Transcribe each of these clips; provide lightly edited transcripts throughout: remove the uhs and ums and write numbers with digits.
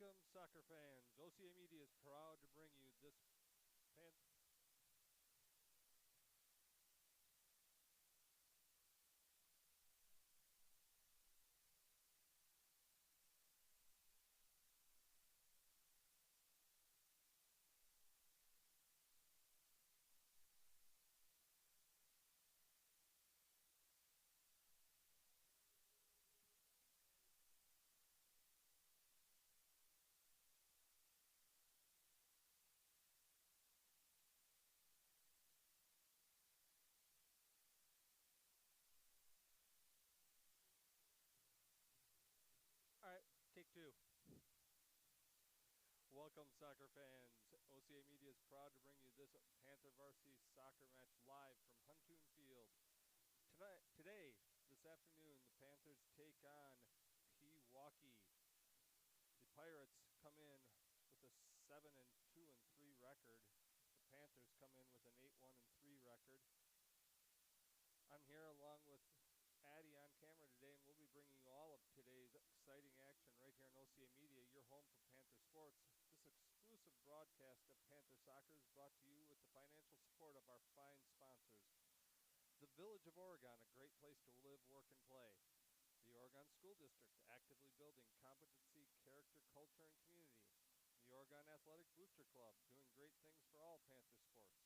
Welcome, soccer fans. OCA Media is proud to bring you this pan. All right, take two. Welcome, soccer fans. OCA Media is proud to bring you this Panther varsity soccer match live from Huntoon Field. This afternoon, the Panthers take on Pewaukee. The Pirates come in with a 7-2-3 record. The Panthers come in with an 8-1-3 record. I'm here along with Addy on camera today, and we'll be bringing you all of today's exciting action right here on OCA Media, your home for Panther sports. This exclusive broadcast of Panther Soccer is brought to you with the financial support of our fine sponsors. The Village of Oregon, a great place to live, work, and play. The Oregon School District, actively building competency, character, culture, and community. The Oregon Athletic Booster Club, doing great things for all Panther sports.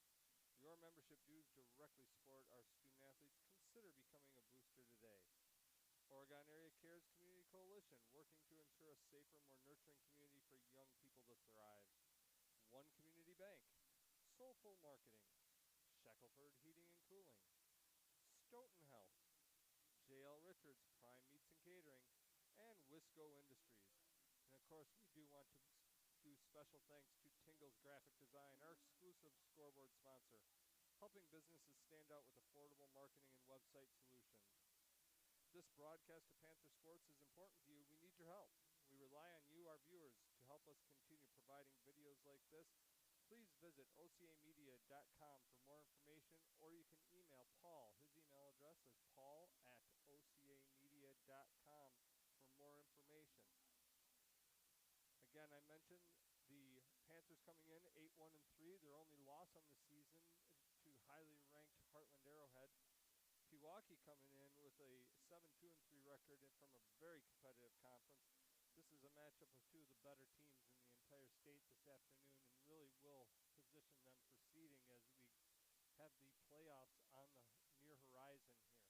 Your membership dues directly support our student athletes. Consider becoming a booster today. Oregon Area Cares Community Coalition, working to ensure a safer, more nurturing community for young people to thrive. One Community Bank, Soulful Marketing, Shackelford Heating and Cooling, Stoughton Health, J.L. Richards Prime Meats and Catering, and Wisco Industries. And of course, we do want to do special thanks to Tingle's Graphic Design, our exclusive scoreboard sponsor, helping businesses stand out with affordable marketing and website solutions. This broadcast of Panther Sports is important to you. We need your help. We rely on you, our viewers, to help us continue providing videos like this. Please visit ocamedia.com for more information, or you can email Paul. His email address is paul@ocamedia.com for more information. Again, I mentioned the Panthers coming in 8-1-3. Their only loss on the season to highly ranked Heartland Arrowhead. Pewaukee coming in with a 7-2-3 record from a very competitive conference. This is a matchup of two of the better teams in the entire state this afternoon, and really will position them for seeding as we have the playoffs on the near horizon here.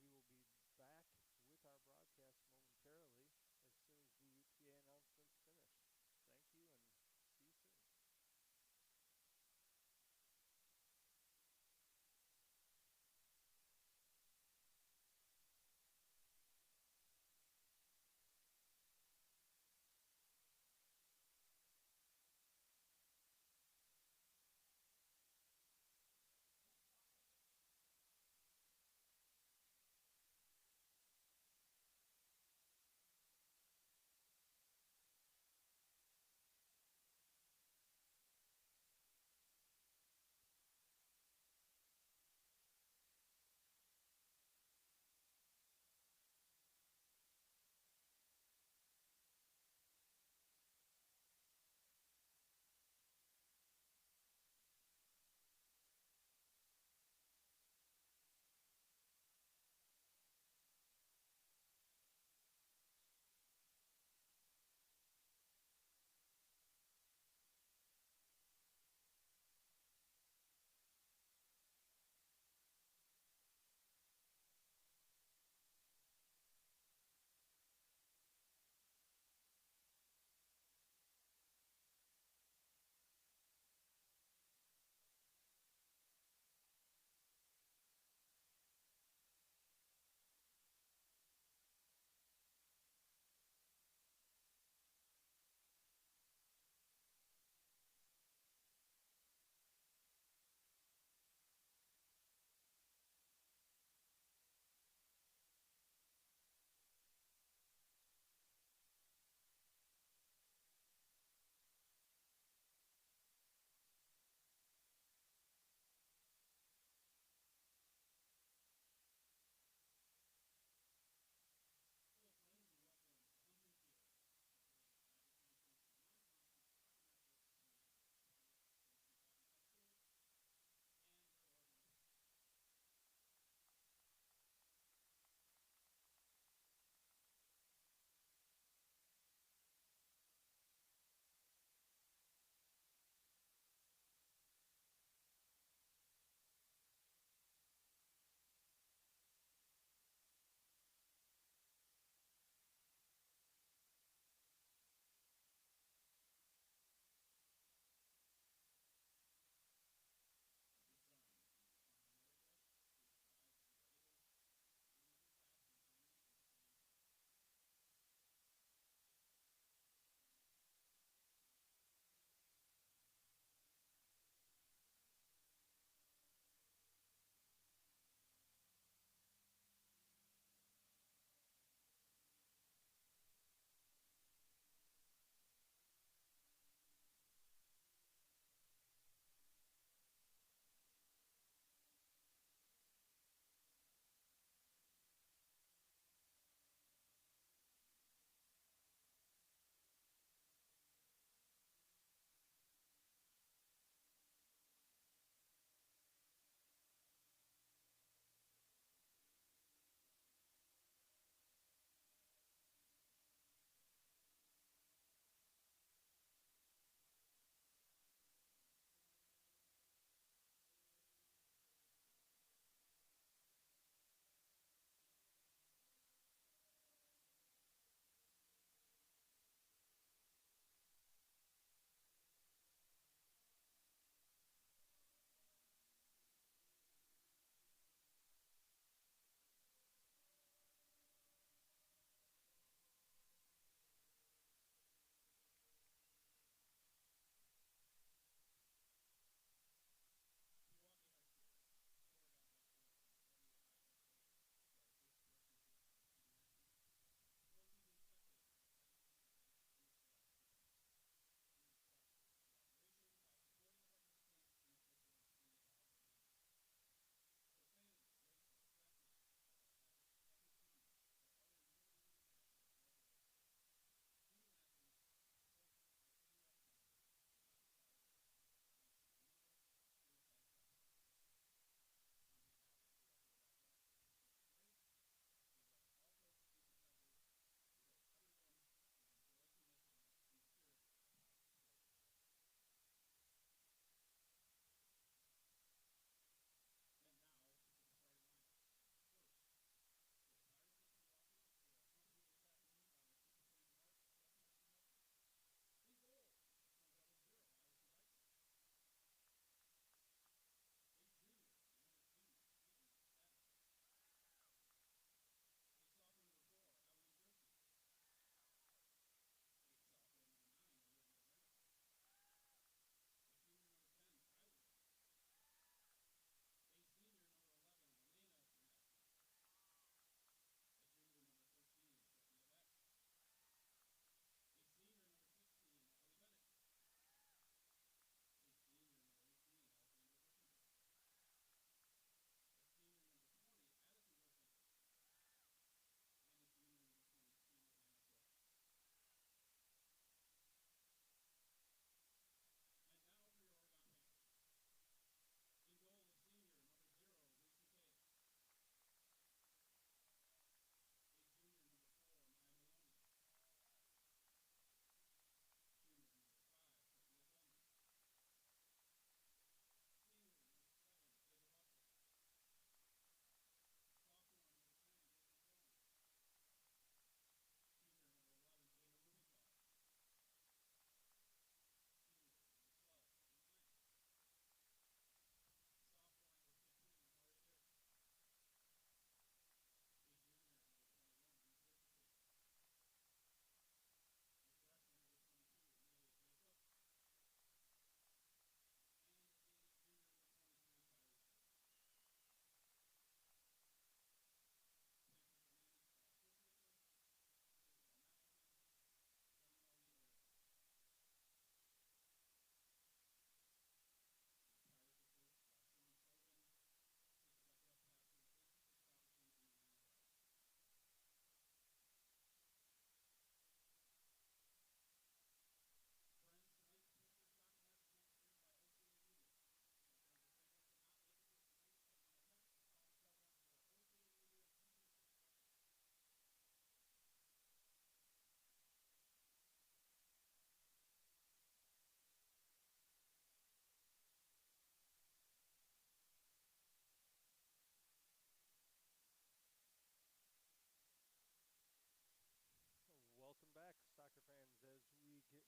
We will be back with our broadcast momentarily as soon as the UTA announcements finish. Thank you, and see you soon.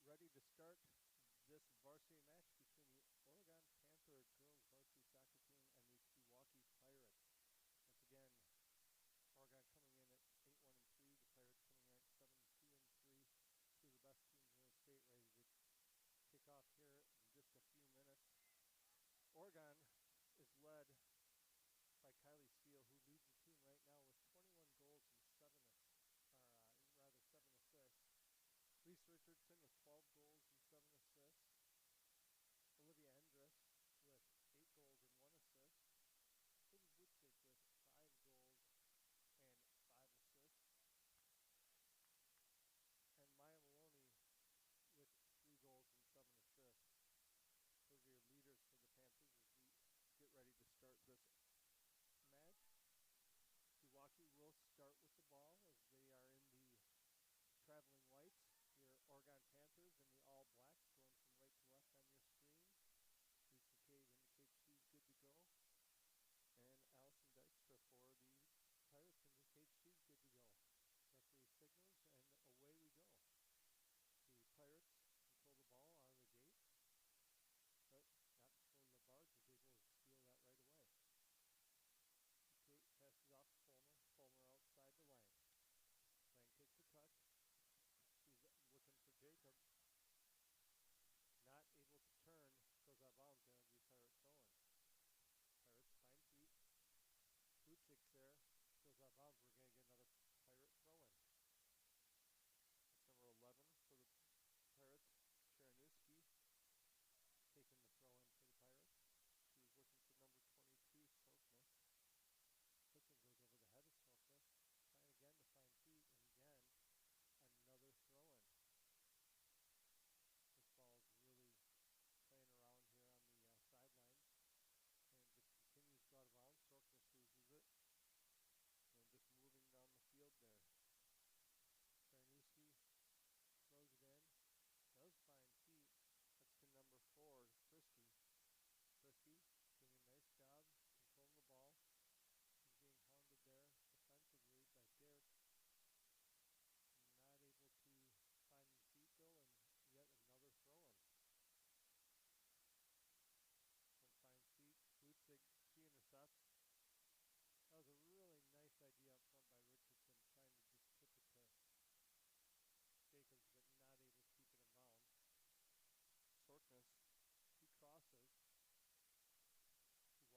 ready to start this varsity match between the Oregon Panther girls varsity soccer team and the Pewaukee Pirates. Once again, Oregon coming in at 8-1-3, the Pirates coming in at 7-2-3. Two of the best teams in the state ready to kick off here in just a few minutes. Oregon is led by Kylie Steele, who leads the team right now with 21 goals and 7 assists. Reese Richardson with 12 goals and 7 assists. Olivia Endress with 8 goals and 1 assist. Katie Butzig with 5 goals and 5 assists. And Maya Maloney with 3 goals and 7 assists. Those are your leaders for the Panthers as we get ready to start this match. Pewaukee will start with the ball as they are in the traveling whites. Your Oregon Panthers in the all blacks, going from right to left on your screen. Lisa McCabe indicates she's good to go. And Allison Dykstra for the Pirates indicates she's good to go. Referee signals and away we go. The Pirates control the ball out of the gate, but not before LaBarge was able to steal that right away. McCabe passes off to Fulmer. Fulmer outside to Lang. Lang takes a touch. She's looking for Jacobs. Not able to turn. Goes out of bounds. Going to be a Pirate throw-in. Pirates find feet. Butzig's there. Goes out of bounds. We're going to get another Pirate throw-in. It's number 11 for the Pirates. Chernusky taking the throw-in for the Pirates. She was looking for number 22, Sorkness. This one goes over the head of Sorkness. Trying again to find feet. And again, another throw-in. This ball is really playing around here on the sidelines. And it just continues to go out of bounds. Sorkness loses it. And just moving down the field there. Chernusky throws it in. Does find feet.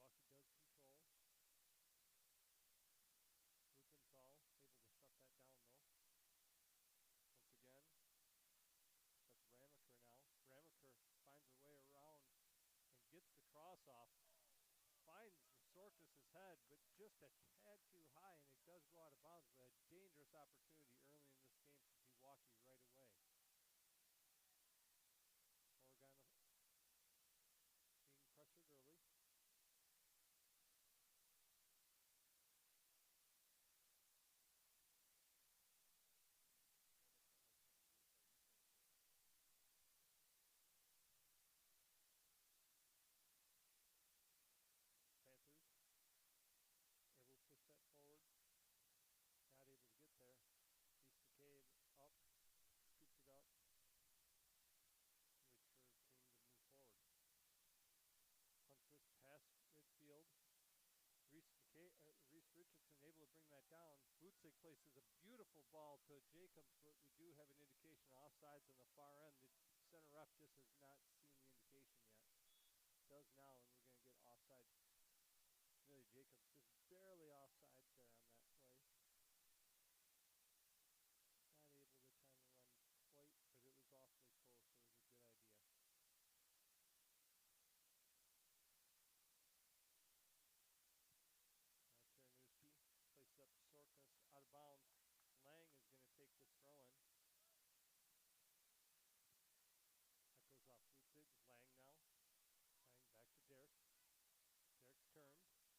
That's to number 4, Frisky. Frisky doing a nice job controlling the ball. She's being hounded there defensively by Dirk. Not able to find the feet though, and yet another throw-in. One finds feet. Butzig, she intercepts. That was a really nice idea up front by Richardson, trying to just tip it to Jacobs, but not able to keep it in bounds. Sorkness, she crosses. Pewaukee does control. Rupenthal able to shut that down though. Once again, that's Ramaker now. Ramaker finds her way around and gets the cross off. Finds Sorkness' head, but just a tad too high, and it does go out of bounds, but a dangerous opportunity early in this game for Pewaukee right away. Oregon being pressured early. Panthers able to push that forward. Not able to get there. Reese McCabe up, scoops it up, waits for her team to move forward. Huntress past midfield. Reese Richardson able to bring that down. Butzig places a beautiful ball to Jacobs, but we do have an indication of offsides on the far end. The center ref just has not seen the indication yet. Does now, and we're going to get offsides. Amelia Jacobs just barely offsides there on that play. Not able to time the run quite, but it was awfully close, so it was a good idea. Now Chernusky places up to Sorkness out of bounds. Lang is going to take this throw in. That goes off Butzig. Lang now. Lang back to Derek. Derek turns.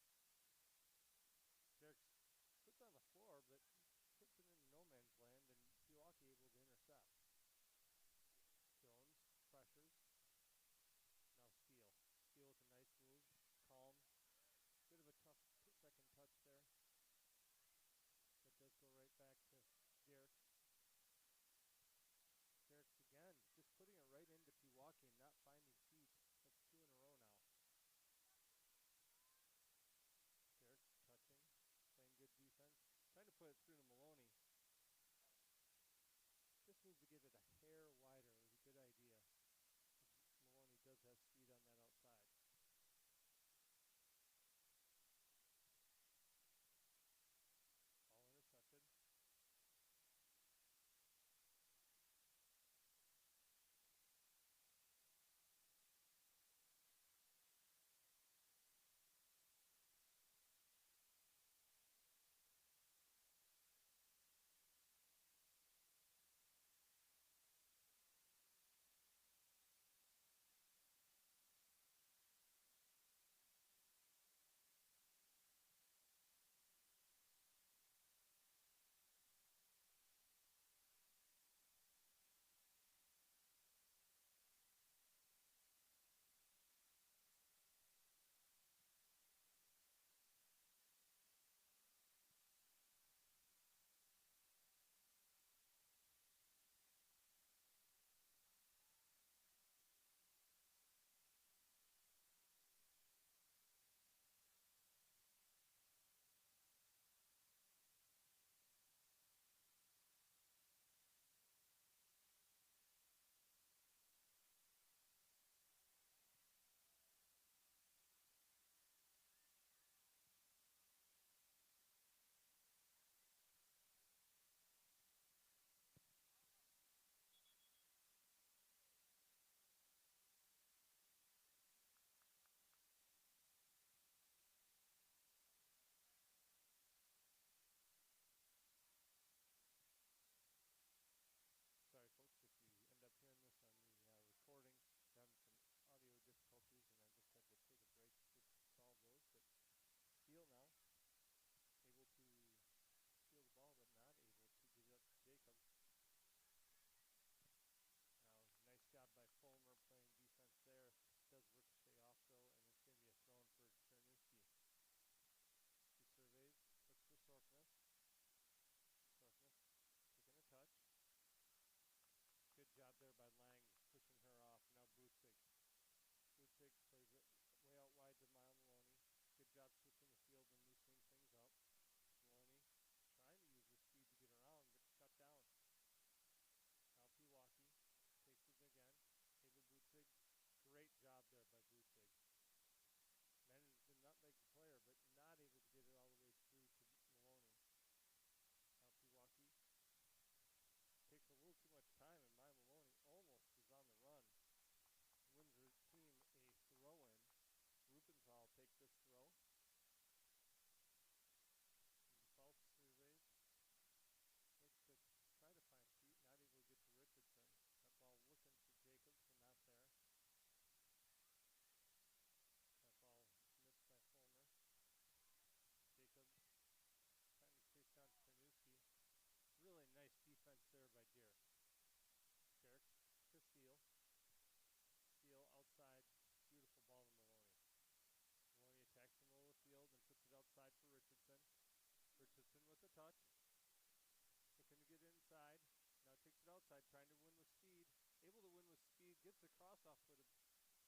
outside, trying to win with speed. Able to win with speed, gets the cross off, but a Pewaukee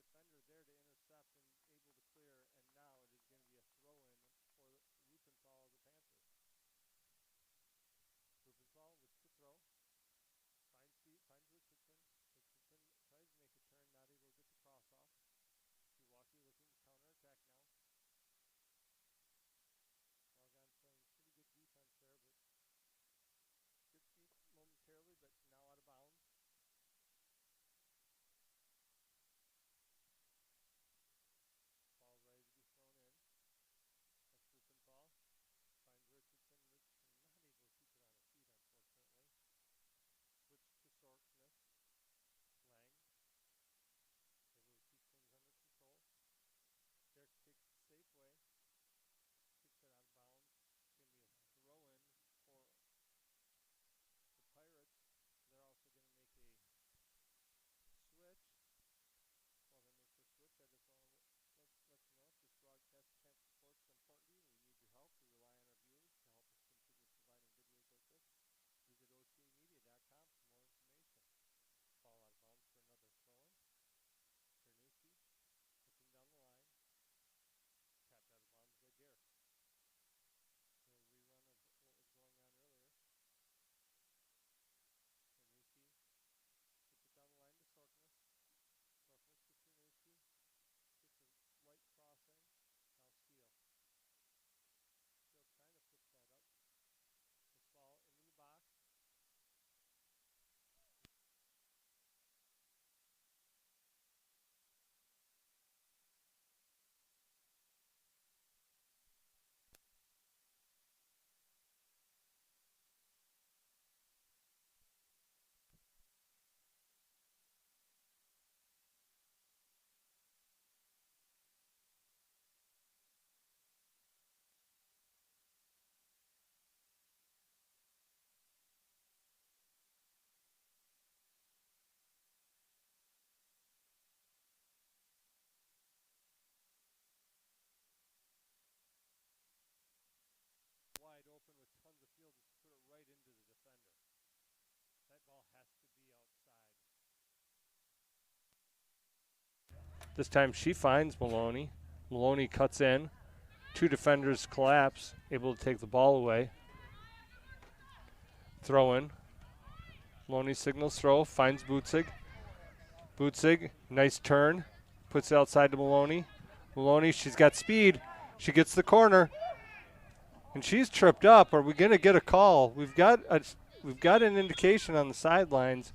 defender there to intercept and able to clear. And now it is going to be a throw-in for Rupenthal of the Panthers. Rupenthal looks to throw. Finds speed, finds Richardson. Richardson tries to make a turn, not able to get the cross off. Pewaukee looking to counterattack now. Oregon playing pretty good defense there, but gets beat momentarily, but now out of bounds. Ball ready to be thrown in. That's Rupenthal. Finds Richardson. Richardson not able to keep it on his feet, unfortunately. Switch to Sorkness. Lang. Able to keep things under control. Derek takes the safe way. Kicks it out of bounds. It's going to be a throw-in for the Pirates. They're also going to make a switch. While they make their switch, I just want to let you know if this broadcast of Panther Sports is important to you, we need your help. We rely on our viewers to help us continue providing videos like this. Visit OCAmedia.com for more information. Ball out of bounds for another throw-in. Cernucci looking down the line. Tapped out of bounds by Derek. A little rerun of what was going on earlier. Cernucci gets it down the line to Sorkness. Sorkness to Cernucci. Gets a light crossing. Now Steele. Steele trying to fix that up. This ball into the box. Wide open with tons of field, just put it right into the defender. That ball has to be outside. This time she finds Maloney. Maloney cuts in. Two defenders collapse, able to take the ball away. Throw in. Maloney signals throw, finds Butzig. Butzig, nice turn. Puts it outside to Maloney. Maloney, she's got speed. She gets the corner. And she's tripped up. Are we going to get a call? We've got an indication on the sidelines.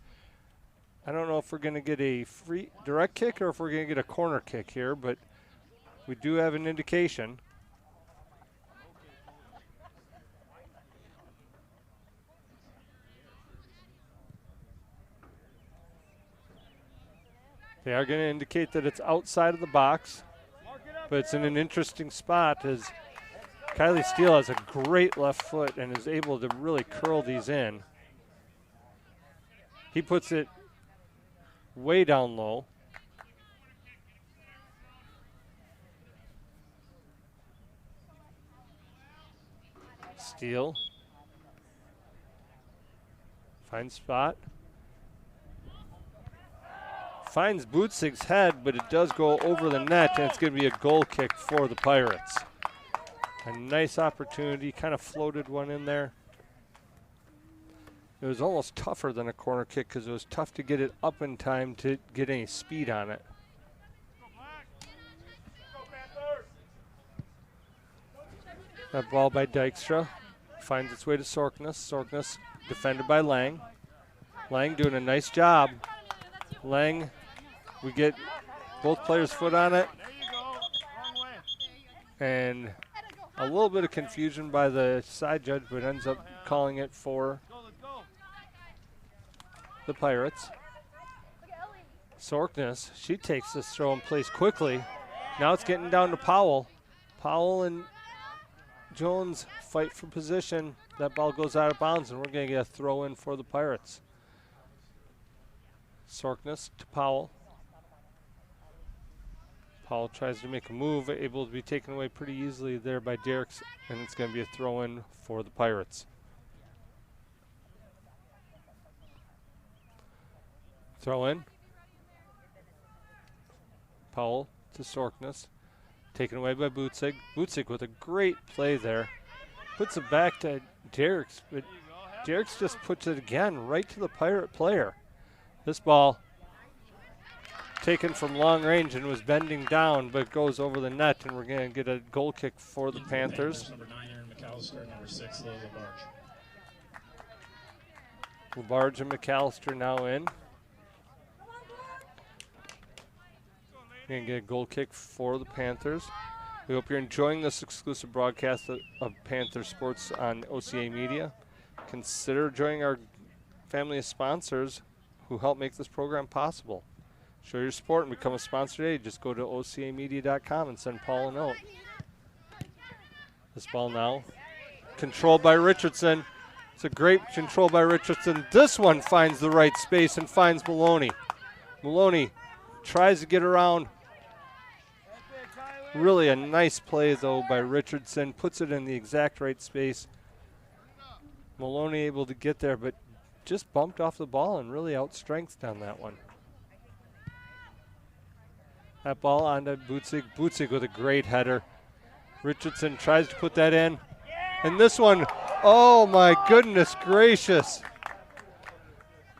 I don't know if we're going to get a free direct kick or if we're going to get a corner kick here, but we do have an indication. They are going to indicate that it's outside of the box, but it's in an interesting spot as Kylie Steele has a great left foot and is able to really curl these in. He puts it way down low. Steele finds spot. Finds Butzig's head, but it does go over the net, and it's going to be a goal kick for the Pirates. A nice opportunity, kind of floated one in there. It was almost tougher than a corner kick because it was tough to get it up in time to get any speed on it. That ball by Dykstra finds its way to Sorkness. Sorkness defended by Lang. Lang doing a nice job. Lang, we get both players' foot on it. And a little bit of confusion by the side judge, but ends up calling it for the Pirates. Sorkness, she takes this throw and plays quickly. Now it's getting down to Powell. Powell and Jones fight for position. That ball goes out of bounds, and we're going to get a throw in for the Pirates. Sorkness to Powell. Powell tries to make a move, able to be taken away pretty easily there by Derricks, and it's going to be a throw in for the Pirates. Throw in. Powell to Sorkness. Taken away by Butzig. Butzig with a great play there. Puts it back to Jerks, but Jerks just puts it again right to the Pirate player. This ball taken from long range and was bending down, but goes over the net, and we're going to get a goal kick for the Panthers. Number 9, Aaron McAllister, number 6, Lil LaBarge. LaBarge and McAllister now in. Going to get a goal kick for the Panthers. We hope you're enjoying this exclusive broadcast of Panther Sports on OCA Media. Consider joining our family of sponsors who help make this program possible. Show your support and become a sponsor today. Just go to ocamedia.com and send Paul a note. This ball now controlled by Richardson. It's a great control by Richardson. This one finds the right space and finds Maloney. Maloney tries to get around. Really a nice play, though, by Richardson. Puts it in the exact right space. Maloney able to get there, but just bumped off the ball and really outstrengthed on that one. That ball onto Butzig. Butzig with a great header. Richardson tries to put that in. And this one, oh my goodness gracious.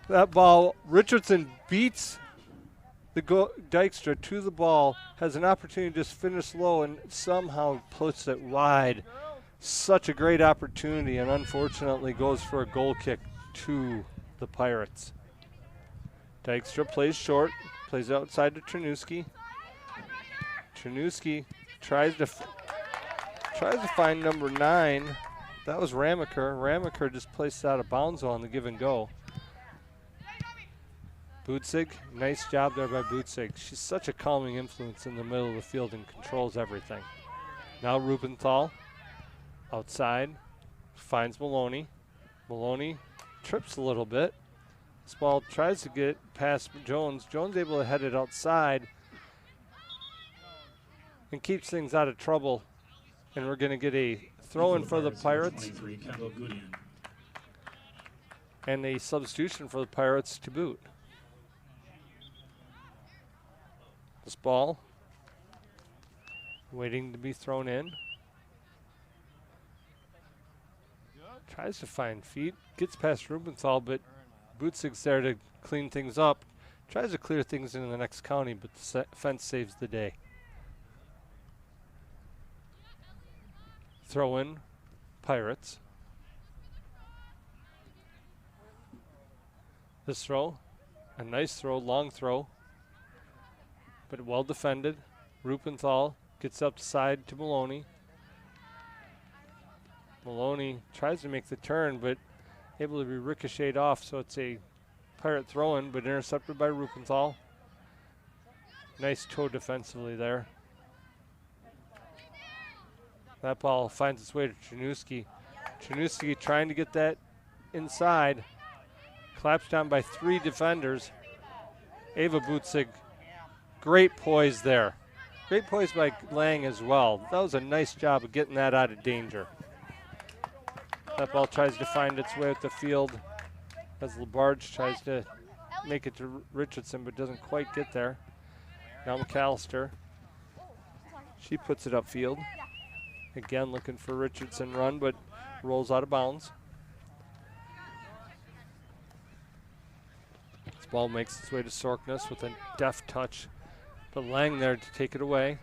That ball, Richardson beats the Dykstra to the ball, has an opportunity to just finish low and somehow puts it wide. Such a great opportunity, and unfortunately goes for a goal kick to the Pirates. Dykstra plays short, plays outside to Cherniewski. Cherniewski tries to find number 9. That was Ramaker. Ramaker just placed out of bounds on the give and go. Butzig, nice job there by Butzig. She's such a calming influence in the middle of the field and controls everything. Now Rubenthal outside, finds Maloney. Maloney trips a little bit. This ball tries to get past Jones. Jones able to head it outside and keeps things out of trouble. And we're going to get a throw in for the Pirates. And a substitution for the Pirates to boot. This ball waiting to be thrown in. Tries to find feet, gets past Rubenthal, but Butzig's there to clean things up. Tries to clear things into the next county, but the fence saves the day. Throw in, Pirates. This throw, a nice throw, long throw, but well defended. Rubenthal gets upside to Maloney. Maloney tries to make the turn, but able to be ricocheted off, so it's a Pirate throw-in, but intercepted by Rubenthal. Nice toe defensively there. That ball finds its way to Cherniewski. Cherniewski trying to get that inside. Collapsed down by 3 defenders. Ava Butzig, great poise there. Great poise by Lang as well. That was a nice job of getting that out of danger. That ball tries to find its way up the field as LaBarge tries to make it to Richardson, but doesn't quite get there. Now McAllister. She puts it upfield. Again, looking for Richardson run, but rolls out of bounds. This ball makes its way to Sorkness with a deft touch, but Lang there to take it away.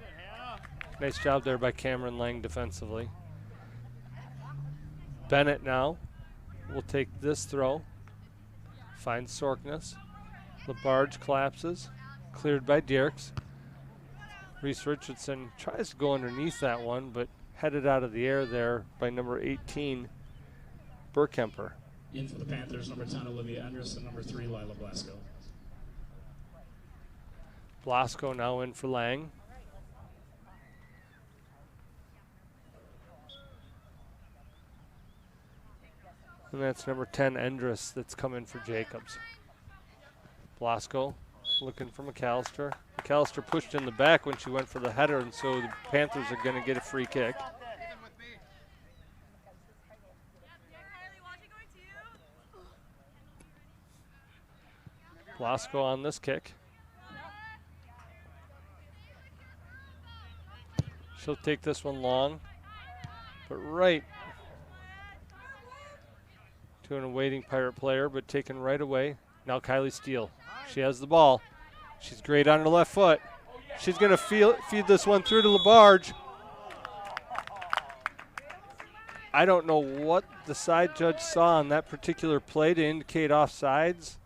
Nice job there by Cameron Lang defensively. Bennett now will take this throw. Finds Sorkness. LaBarge collapses. Cleared by Dierks. Reese Richardson tries to go underneath that one, but headed out of the air there by number 18, Burkemper. In for the Panthers, number 10, Olivia Andrus, and number 3, Lila Blasco. Blasco now in for Lang. And that's number 10, Andrus, that's coming for Jacobs. Blasco looking for McAllister. McAllister pushed in the back when she went for the header, and so the Panthers are going to get a free kick. Blasco on this kick. She'll take this one long, but right to an awaiting Pirate player, but taken right away. Now Kylie Steele. She has the ball. She's great on her left foot. She's going to feed this one through to LaBarge. I don't know what the side judge saw on that particular play to indicate offsides.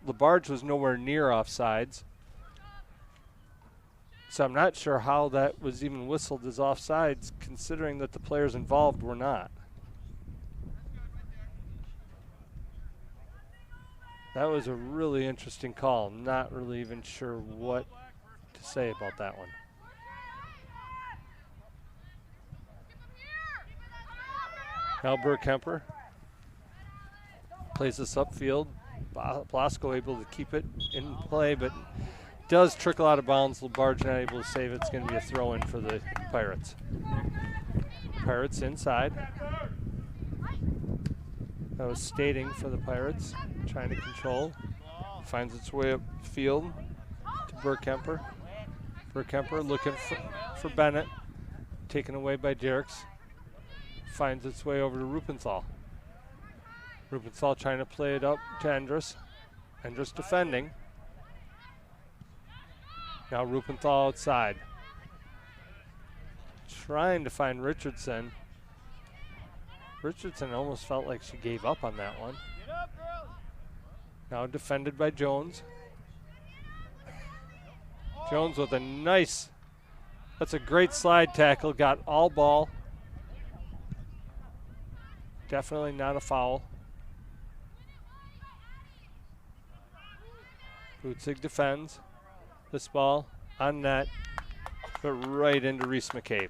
LaBarge was nowhere near offsides. So I'm not sure how that was even whistled as offsides, considering that the players involved were not. That was a really interesting call. I'm not really even sure what to say about that one. Now Burkemper plays this upfield. Blasco able to keep it in play, but does trickle out of bounds. LaBarge not able to save it. It's going to be a throw-in for the Pirates. Pirates inside. That was Stating for the Pirates, trying to control. Finds its way upfield to Burkemper. Burkemper looking for Bennett. Taken away by Jerks. Finds its way over to Rupenthal. Rupenthal trying to play it up to Endress. Endress defending. Now Rupenthal outside. Trying to find Richardson. Richardson almost felt like she gave up on that one. Now defended by Jones. Jones with a nice, that's a great slide tackle. Got all ball. Definitely not a foul. Butzig defends. This ball on net, but right into Reese McCabe.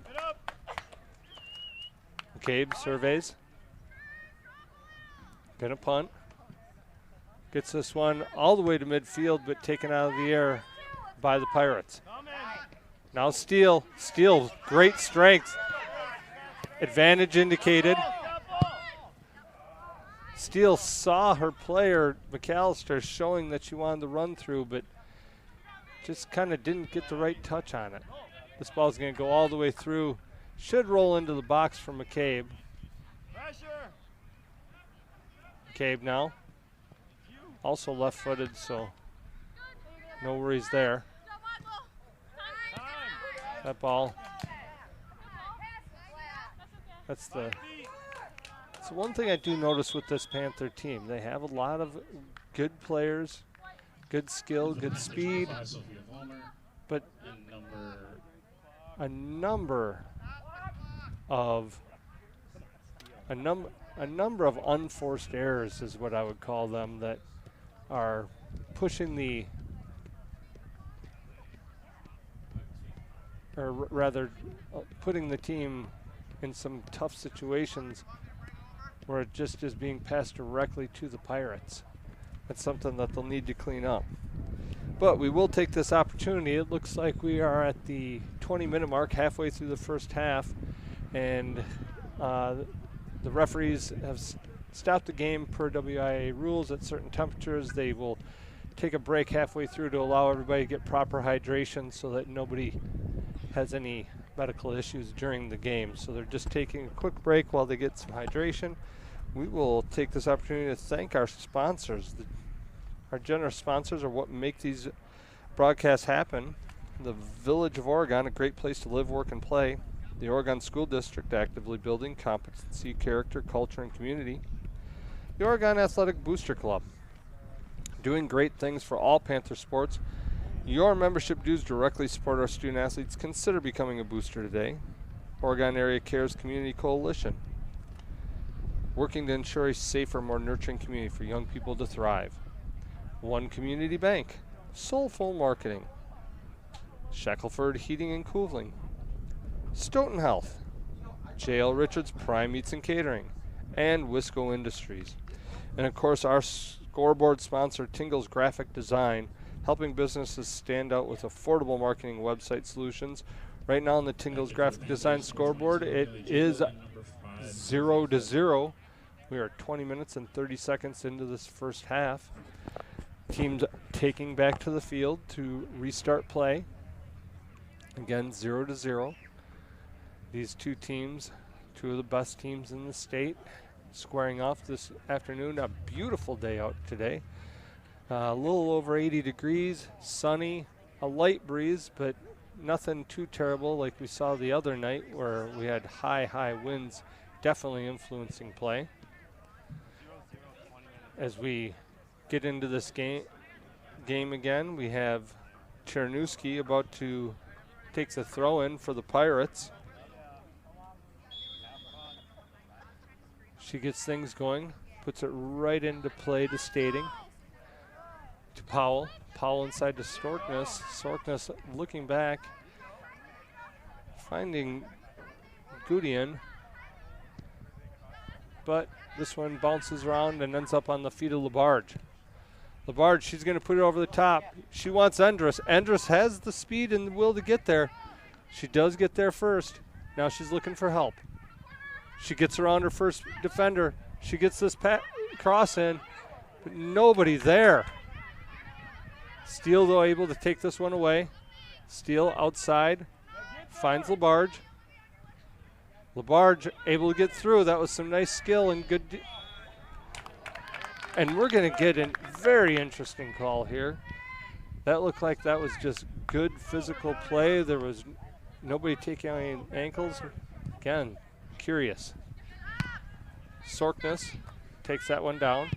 McCabe surveys. Gonna punt. Gets this one all the way to midfield, but taken out of the air by the Pirates. Now Steele. Steele, great strength. Advantage indicated. Steele saw her player, McAllister, showing that she wanted to run through, but just kind of didn't get the right touch on it. This ball's going to go all the way through. Should roll into the box for McCabe. McCabe now. Also left-footed, so no worries there. That ball. That's the one thing I do notice with this Panther team. They have a lot of good players, good skill, good speed, but a number of unforced errors is what I would call them, that are pushing the, or rather putting the team in some tough situations where it just is being passed directly to the Pirates. That's something that they'll need to clean up. But we will take this opportunity. It looks like we are at the 20-minute mark, halfway through the first half, and the referees have stopped the game per WIA rules at certain temperatures. They will take a break halfway through to allow everybody to get proper hydration so that nobody has any medical issues during the game. So they're just taking a quick break while they get some hydration. We will take this opportunity to thank our sponsors. Our generous sponsors are what make these broadcasts happen. The Village of Oregon, a great place to live, work, and play. The Oregon School District, actively building competency, character, culture, and community. The Oregon Athletic Booster Club, doing great things for all Panther sports. Your membership dues directly support our student athletes. Consider becoming a booster today. Oregon Area Cares Community Coalition, working to ensure a safer, more nurturing community for young people to thrive. One Community Bank, Soulful Marketing, Shackelford Heating and Cooling, Stoughton Health, J.L. Richards Prime Meats and Catering, and Wisco Industries. And of course our scoreboard sponsor, Tingle's Graphic Design, helping businesses stand out with affordable marketing website solutions. Right now on the Tingle's Graphic Design scoreboard, it is 0-0. We are 20 minutes and 30 seconds into this first half. Teams taking back to the field to restart play. Again, 0-0. These two teams, two of the best teams in the state, squaring off this afternoon. A beautiful day out today. A little over 80 degrees, sunny, a light breeze, but nothing too terrible like we saw the other night where we had high winds definitely influencing play. As we get into this game again, we have Chernusky about to takes a throw in for the Pirates. She gets things going, puts it right into play to Stating. To Powell. Powell inside to Sorkness. Sorkness looking back, finding Gudien. But this one bounces around and ends up on the feet of Labarge. Labarge, she's going to put it over the top. She wants Endress. Endress has the speed and the will to get there. She does get there first. Now she's looking for help. She gets around her first defender. She gets this cross in, but nobody there. Steele, though, able to take this one away. Steele outside, finds Labarge. Labarge able to get through. That was some nice skill and good. And we're going to get a very interesting call here. That looked like that was just good physical play. There was nobody taking any ankles. Again, curious. Sorkness takes that one down,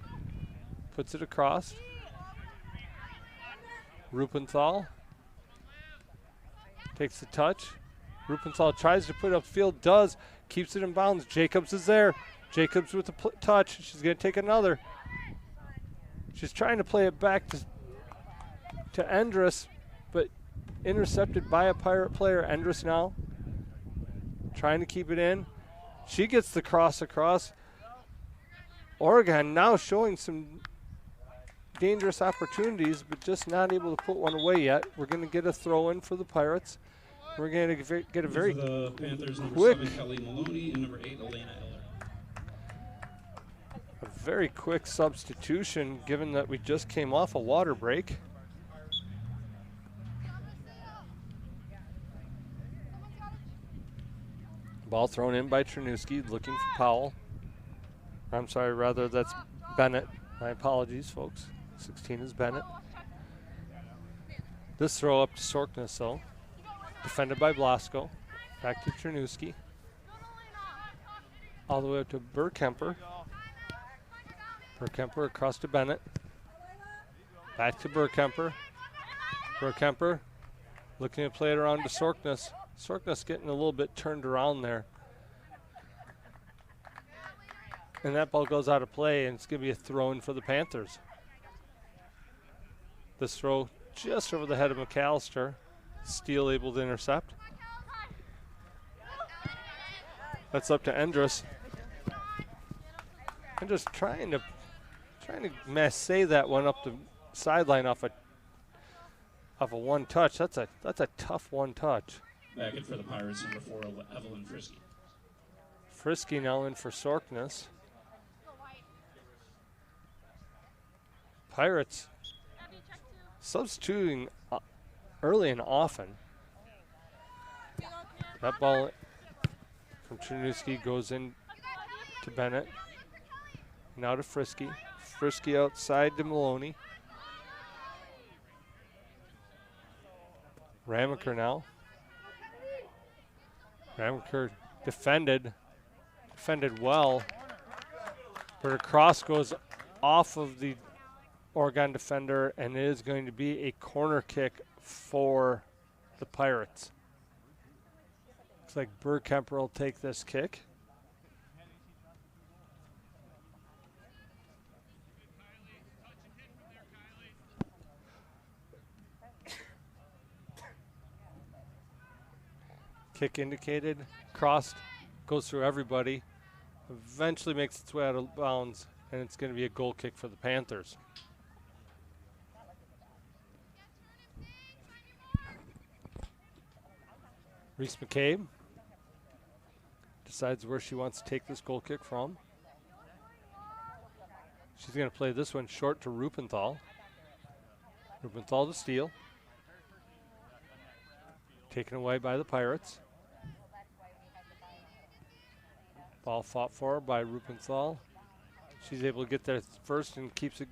puts it across. Rupenthal takes the touch. Rupenthal tries to put it upfield, does, keeps it in bounds. Jacobs is there. Jacobs with the touch. She's going to take another. She's trying to play it back to Endress, but intercepted by a Pirate player. Endress now trying to keep it in. She gets the cross across. Oregon now showing some dangerous opportunities, but just not able to put one away yet. We're going to get a throw in for the Pirates. We're going to get a very the Panthers, quick, number 7, Kelly Maloney, and number 8, Elena Eller. a very quick substitution, given that we just came off a water break. Ball thrown in by Chernusky, looking for Powell. I'm sorry, rather that's Bennett. My apologies, folks. 16 is Bennett. This throw up to Sorkness, though. Defended by Blasco. Back to Chernusky. All the way up to Burkemper. Burkemper across to Bennett. Back to Burkemper. Burkemper looking to play it around to Sorkness. Sorkness getting a little bit turned around there. And that ball goes out of play, and it's going to be a throw-in for the Panthers. This throw just over the head of McAllister. Steele able to intercept. That's up to Endress. Endress trying to massay that one up the sideline off a one touch. That's a tough one touch. Back in for the Pirates, number 4, Evelyn Frisky. Frisky now in for Sorkness. Pirates substituting early and often. That ball from Chernusky goes in to Bennett. Now to Frisky. Frisky outside to Maloney. Ramaker now. Ramaker defended well, but her cross goes off of the Oregon defender, and it is going to be a corner kick for the Pirates. Looks like Burkemper will take this kick. Kick indicated, crossed, goes through everybody, eventually makes its way out of bounds, and it's going to be a goal kick for the Panthers. Reese McCabe decides where she wants to take this goal kick from. She's going to play this one short to Rupenthal. Rubenthal to steal. Taken away by the Pirates. Ball fought for by Rubenthal. She's able to get there first and keeps it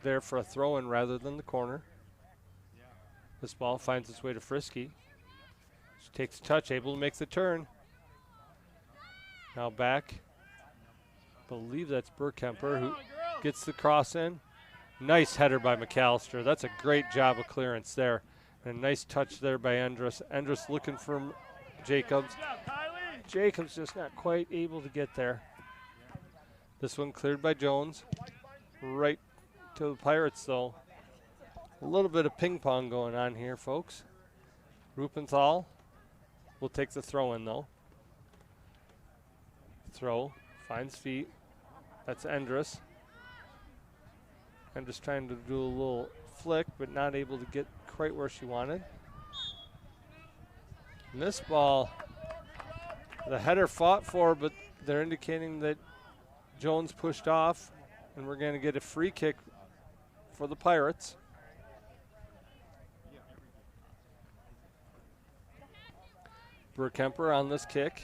there for a throw-in rather than the corner. This ball finds its way to Frisky. She takes a touch, able to make the turn. Now back. Believe that's Burkemper who gets the cross in. Nice header by McAllister. That's a great job of clearance there. And a nice touch there by Endress. Endress looking for Jacobs. Jacobs just not quite able to get there. This one cleared by Jones. Right to the Pirates, though. A little bit of ping pong going on here, folks. Rubenthal will take the throw in, though. Throw, finds feet. That's Endress. Endress trying to do a little flick, but not able to get quite where she wanted. And this ball, the header fought for, but they're indicating that Jones pushed off, and we're going to get a free kick for the Pirates. Burkemper on this kick.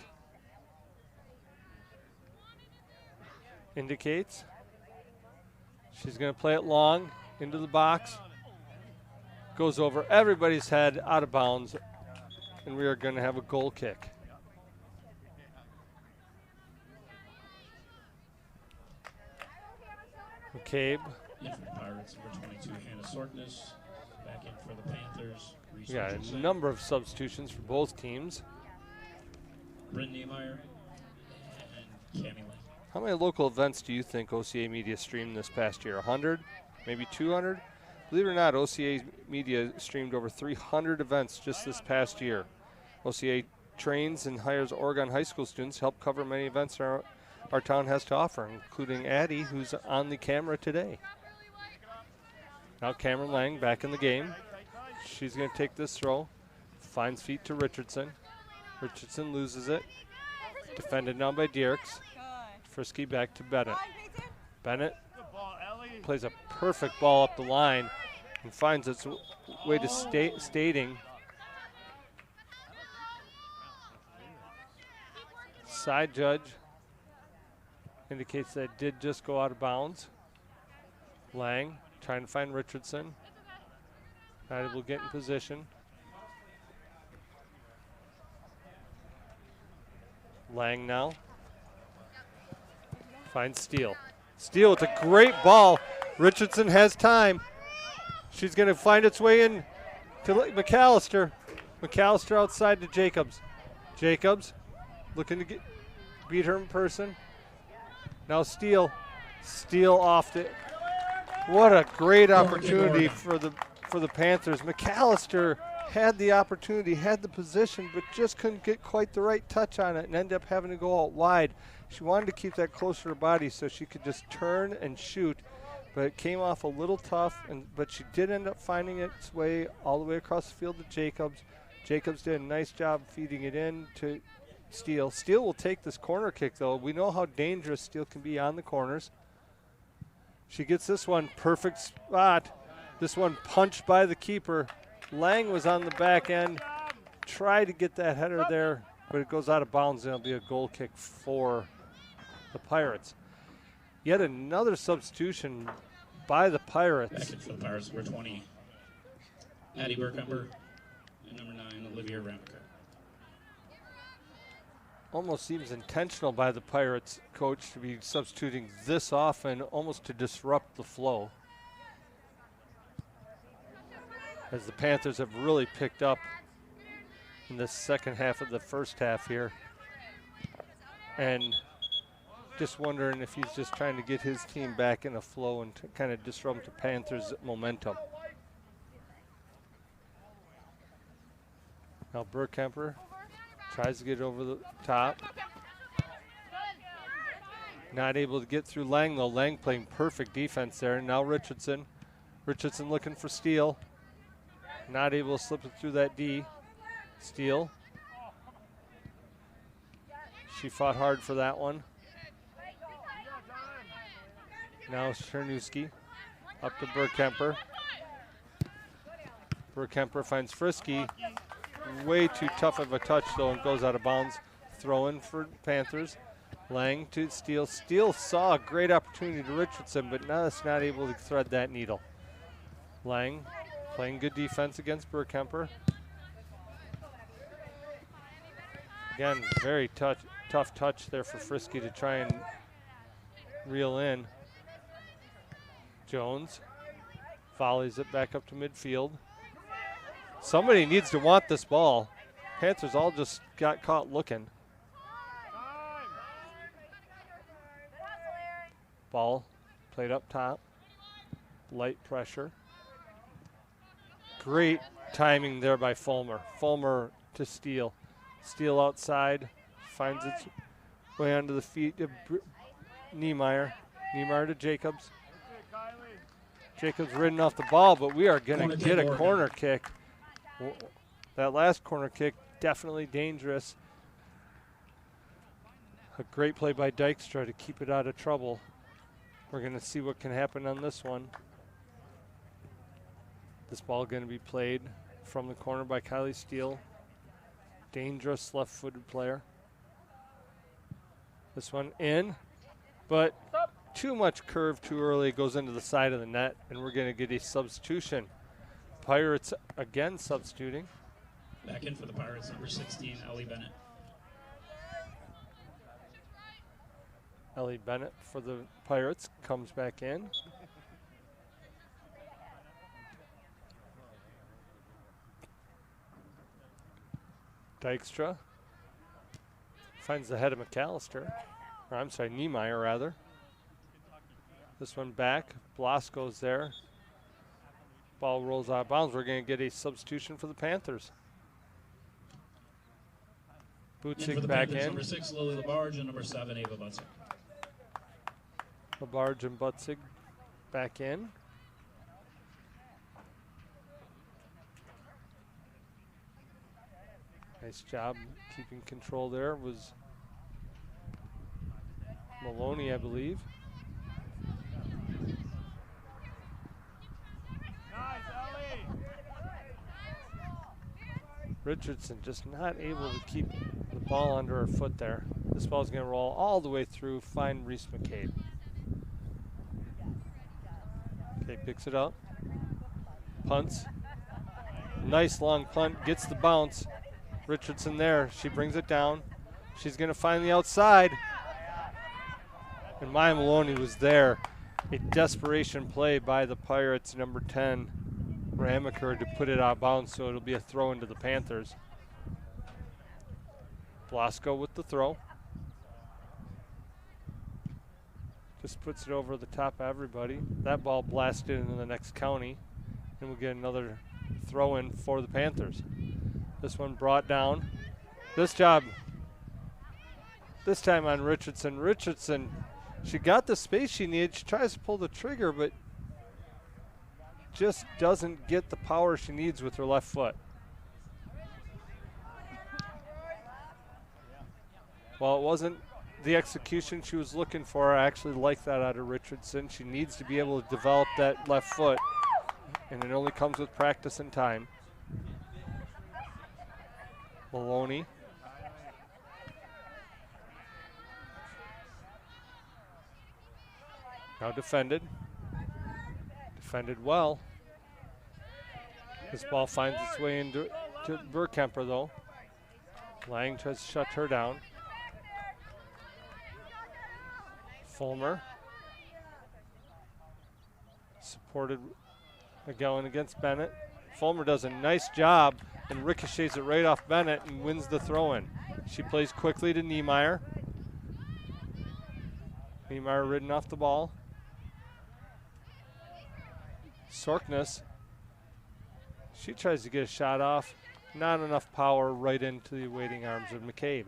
Indicates she's going to play it long into the box. Goes over everybody's head, out of bounds, and we are going to have a goal kick. McCabe. In for the Pirates, number 22, Hannah Sorkness. Back in for the Panthers. We got a number of substitutions for both teams. Bryn Niemeyer and Cammie Lang. How many local events do you think OCA Media streamed this past year? 100? Maybe 200? Believe it or not, OCA Media streamed over 300 events just this past year. OCA trains and hires Oregon high school students to help cover many events our town has to offer, including Addie, who's on the camera today. Now Cameron Lang back in the game. She's going to take this throw. Finds feet to Richardson. Richardson loses it. Defended now by Dierks. Frisky back to Bennett. Bennett plays a perfect ball up the line and finds its way to Stating. Side judge indicates that it did just go out of bounds. Lang trying to find Richardson. Not able to get in position. Lang now finds Steele. Steele with a great ball. Richardson has time. She's going to find its way in to McAllister. McAllister outside to Jacobs. Jacobs looking to beat her in person. Now Steele. Steele off the. What a great opportunity for the Panthers. McAllister had the opportunity, had the position, but just couldn't get quite the right touch on it and ended up having to go out wide. She wanted to keep that close to her body so she could just turn and shoot, but it came off a little tough, but she did end up finding its way all the way across the field to Jacobs. Jacobs did a nice job feeding it in to Steele. Steele will take this corner kick, though. We know how dangerous Steele can be on the corners. She gets this one, perfect spot. This one punched by the keeper. Lang was on the back end, tried to get that header there, but it goes out of bounds, and it'll be a goal kick for the Pirates. Yet another substitution by the Pirates. Back in for the Pirates, number 20, Addie Burkemper, and number 9, Olivia Ramica. Almost seems intentional by the Pirates coach to be substituting this often, almost to disrupt the flow, as the Panthers have really picked up in the second half of the first half here. And just wondering if he's just trying to get his team back in a flow and to kind of disrupt the Panthers' momentum. Now Burkemper tries to get over the top. Not able to get through Lang, though. Lang playing perfect defense there. Now Richardson. Richardson looking for Steele. Not able to slip it through that D. Steele. She fought hard for that one. Now Chernuski up to Burkemper. Burkemper finds Frisky. Way too tough of a touch, though, and goes out of bounds. Throw in for Panthers. Lang to Steele. Steele saw a great opportunity to Richardson, but now it's not able to thread that needle. Lang playing good defense against Burkemper. Again, very tough touch there for Frisky to try and reel in. Jones volleys it back up to midfield. Somebody needs to want this ball. Panthers all just got caught looking. Ball played up top. Light pressure. Great timing there by Fulmer. Fulmer to Steele. Steele outside. Finds its way onto the feet of Niemeyer. Niemeyer to Jacobs. Jacobs ridden off the ball, but we are going to get a corner kick. That last corner kick, definitely dangerous. A great play by Dykstra to keep it out of trouble. We're going to see what can happen on this one. This ball going to be played from the corner by Kylie Steele. Dangerous left-footed player. This one in, but too much curve too early. It goes into the side of the net, and we're going to get a substitution. Pirates again substituting. Back in for the Pirates, number 16, Ellie Bennett. Ellie Bennett for the Pirates comes back in. Dykstra finds the head of McAllister. Or I'm sorry, Niemeyer rather. This one back. Blasco's there. Ball rolls out of bounds. We're going to get a substitution for the Panthers. Bootsig back Panthers, in. Number 6, Lily Labarge, and number 7, Ava Butzig. Labarge and Butzig back in. Nice job keeping control there was Maloney, I believe. Richardson just not able to keep the ball under her foot there. This ball's going to roll all the way through, find Reese McCabe. Okay, picks it up. Punts. Nice long punt, gets the bounce. Richardson there, she brings it down. She's going to find the outside. And Maya Maloney was there. A desperation play by the Pirates, number 10, Ramaker, to put it out of bounds, so it'll be a throw into the Panthers. Blasco with the throw. Just puts it over the top of everybody. That ball blasted into the next county, and we'll get another throw in for the Panthers. This one brought down. This time on Richardson. Richardson, she got the space she needed. She tries to pull the trigger, but just doesn't get the power she needs with her left foot. While it wasn't the execution she was looking for, I actually like that out of Richardson. She needs to be able to develop that left foot, and it only comes with practice and time. Maloney. Now defended. Defended well. This ball finds its way into Burkemper, though. Lang tries to shut her down. Fulmer. Supported McGowan against Bennett. Fulmer does a nice job and ricochets it right off Bennett and wins the throw-in. She plays quickly to Niemeyer. Niemeyer ridden off the ball. Sorkness. She tries to get a shot off. Not enough power, right into the waiting arms of McCabe.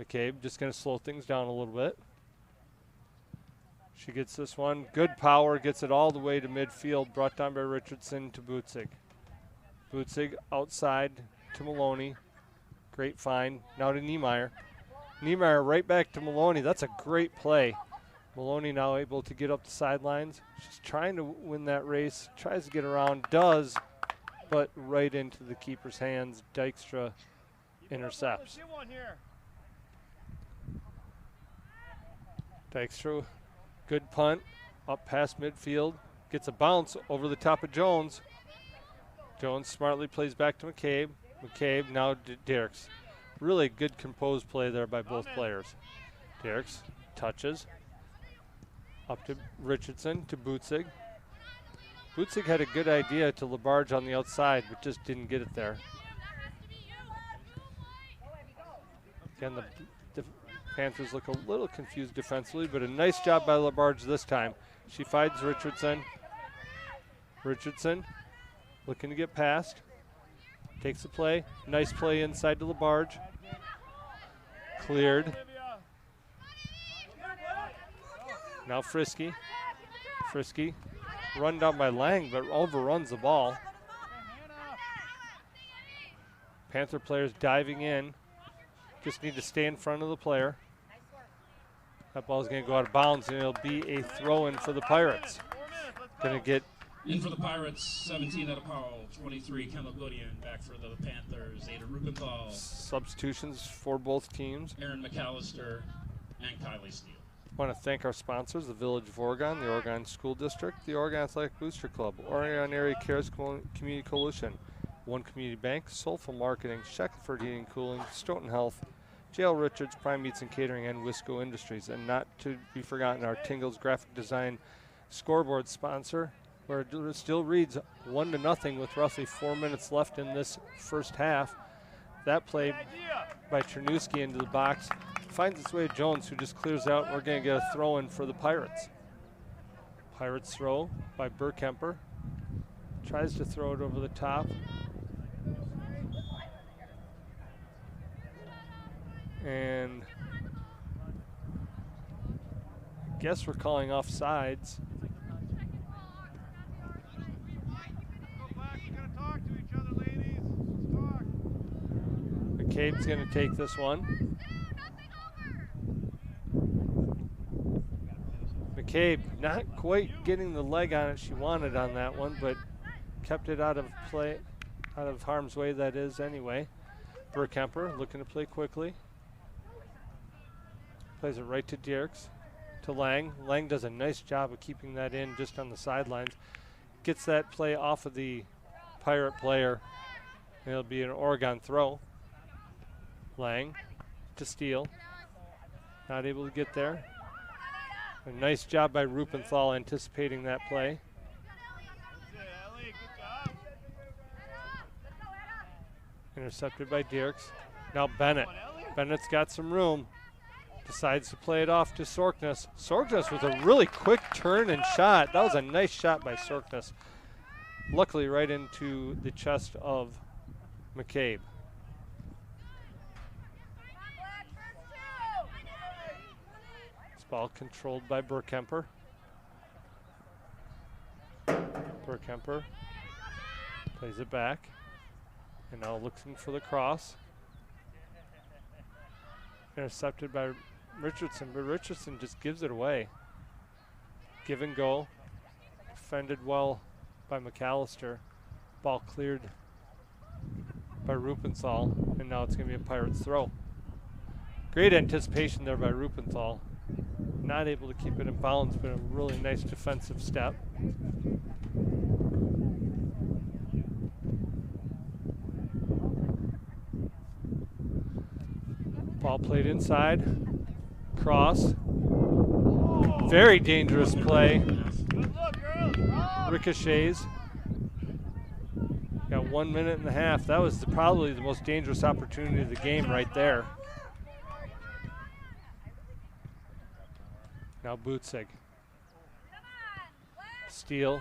McCabe just going to slow things down a little bit. She gets this one. Good power, gets it all the way to midfield, brought down by Richardson to Bootsig. Bootsig outside to Maloney. Great find. Now to Niemeyer. Niemeyer right back to Maloney. That's a great play. Maloney now able to get up the sidelines. She's trying to win that race. Tries to get around. Does. but right into the keeper's hands. Dykstra intercepts. Dykstra, good punt, up past midfield, gets a bounce over the top of Jones. Jones smartly plays back to McCabe. McCabe now to Derricks. Really good composed play there by both players. Derricks touches. Up to Richardson, to Butzig. Butzig had a good idea to Labarge on the outside, but just didn't get it there. Again, the Panthers look a little confused defensively, but a nice job by Labarge this time. She finds Richardson. Richardson looking to get past. Takes the play. Nice play inside to Labarge. Cleared. Now Frisky. Frisky. Run down by Lang, but overruns the ball. Panther players diving in. Just need to stay in front of the player. That ball's going to go out of bounds, and it'll be a throw-in for the Pirates. Going to get in for the Pirates, 17 out of Powell, 23 Kendall Goodian, back for the Panthers, Ada Rubenthal. Substitutions for both teams. Aaron McAllister and Kylie Steele. I want to thank our sponsors, the Village of Oregon, the Oregon School District, the Oregon Athletic Booster Club, Oregon Area Cares Community Coalition, One Community Bank, Soulful Marketing, Shackelford Heating and Cooling, Stoughton Health, J.L. Richards, Prime Meats and Catering, and Wisco Industries. And not to be forgotten, our Tingles Graphic Design scoreboard sponsor, where it still reads 1-0 with roughly 4 minutes left in this first half. That play by Chernuski into the box finds its way to Jones, who just clears out, and we're going to get a throw-in for the Pirates. Pirates throw by Burkemper. Tries to throw it over the top. And I guess we're calling offsides. McCabe's going to take this one. McCabe not quite getting the leg on it she wanted on that one, but kept it out of play, out of harm's way, that is, anyway. Burkemper looking to play quickly. Plays it right to Derricks, to Lang. Lang does a nice job of keeping that in just on the sidelines. Gets that play off of the Pirate player, and it'll be an Oregon throw. Lang to Steele. Not able to get there. A nice job by Rupenthal anticipating that play. Intercepted by Derricks. Now Bennett. Bennett's got some room. Decides to play it off to Sorkness. Sorkness with a really quick turn and shot. That was a nice shot by Sorkness. Luckily right into the chest of McCabe. This ball controlled by Burkemper. Burkemper plays it back. And now looking for the cross. Intercepted by Richardson, but Richardson just gives it away. Give and go. Defended well by McAllister. Ball cleared by Rupenthal, and now it's going to be a Pirates throw. Great anticipation there by Rupenthal. Not able to keep it in bounds, but a really nice defensive step. Ball played inside. Cross. Very dangerous play. Ricochets. Got 1 minute and a half. That was probably the most dangerous opportunity of the game right there. Now Butzig. Steele.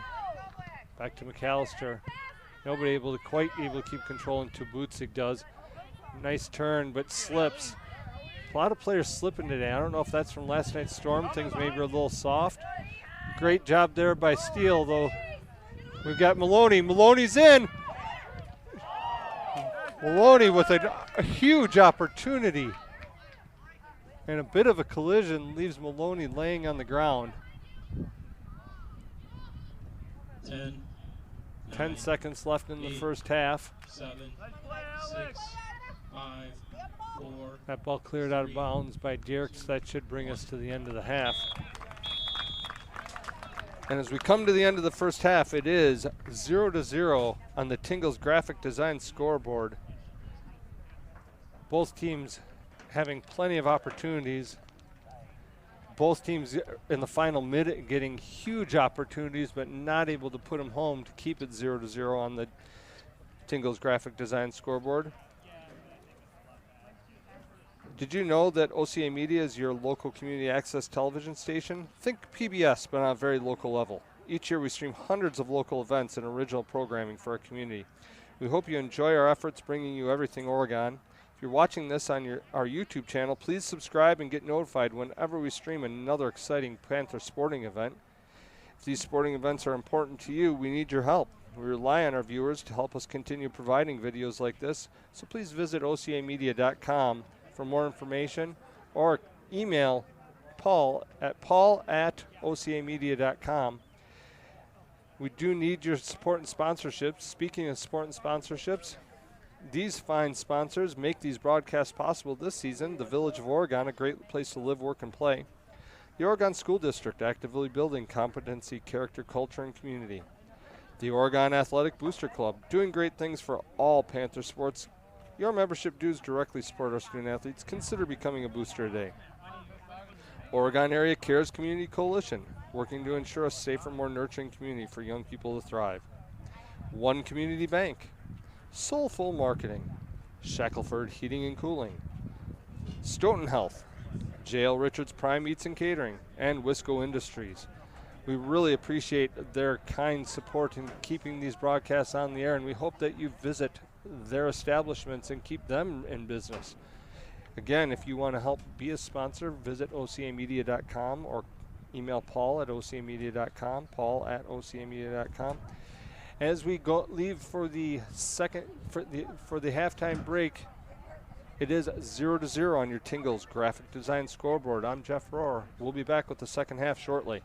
Back to McAllister. Nobody quite able to keep control until Butzig does. Nice turn, but slips. A lot of players slipping today. I don't know if that's from last night's storm. Things maybe are a little soft. Great job there by Steele, though. We've got Maloney. Maloney's in. Maloney with a huge opportunity. And a bit of a collision leaves Maloney laying on the ground. 10, 9, 10 seconds left in the first half. 7, 6, 5, 4. That ball cleared out of bounds by Dirks. That should bring us to the end of the half. And as we come to the end of the first half, it is 0-0 on the Tingles graphic design scoreboard. Both teams having plenty of opportunities. Both teams in the final minute getting huge opportunities, but not able to put them home to keep it 0-0 on the Tingles graphic design scoreboard. Did you know that OCA Media is your local community access television station? Think PBS, but on a very local level. Each year we stream hundreds of local events and original programming for our community. We hope you enjoy our efforts bringing you everything Oregon. If you're watching this on our YouTube channel, please subscribe and get notified whenever we stream another exciting Panther sporting event. If these sporting events are important to you, we need your help. We rely on our viewers to help us continue providing videos like this, so please visit ocamedia.com for more information, or email paul at ocamedia.com. We do need your support and sponsorships. Speaking of support and sponsorships, these fine sponsors make these broadcasts possible this season. The Village of Oregon, a great place to live, work, and play. The Oregon School District, actively building competency, character, culture, and community. The Oregon Athletic Booster Club, doing great things for all Panther sports. Your membership dues directly support our student athletes. Consider becoming a booster today. Oregon Area Cares Community Coalition, working to ensure a safer, more nurturing community for young people to thrive. One Community Bank, Soulful Marketing, Shackelford Heating and Cooling, Stoughton Health, J.L. Richards Prime Eats and Catering, and Wisco Industries. We really appreciate their kind support in keeping these broadcasts on the air, and we hope that you visit their establishments and keep them in business. Again, if you want to help be a sponsor, visit ocamedia.com or email Paul at ocamedia.com, Paul at ocamedia.com. As we leave for the halftime break, it is 0-0 on your Tingles graphic design scoreboard. I'm Jeff Rohrer. We'll be back with the second half shortly.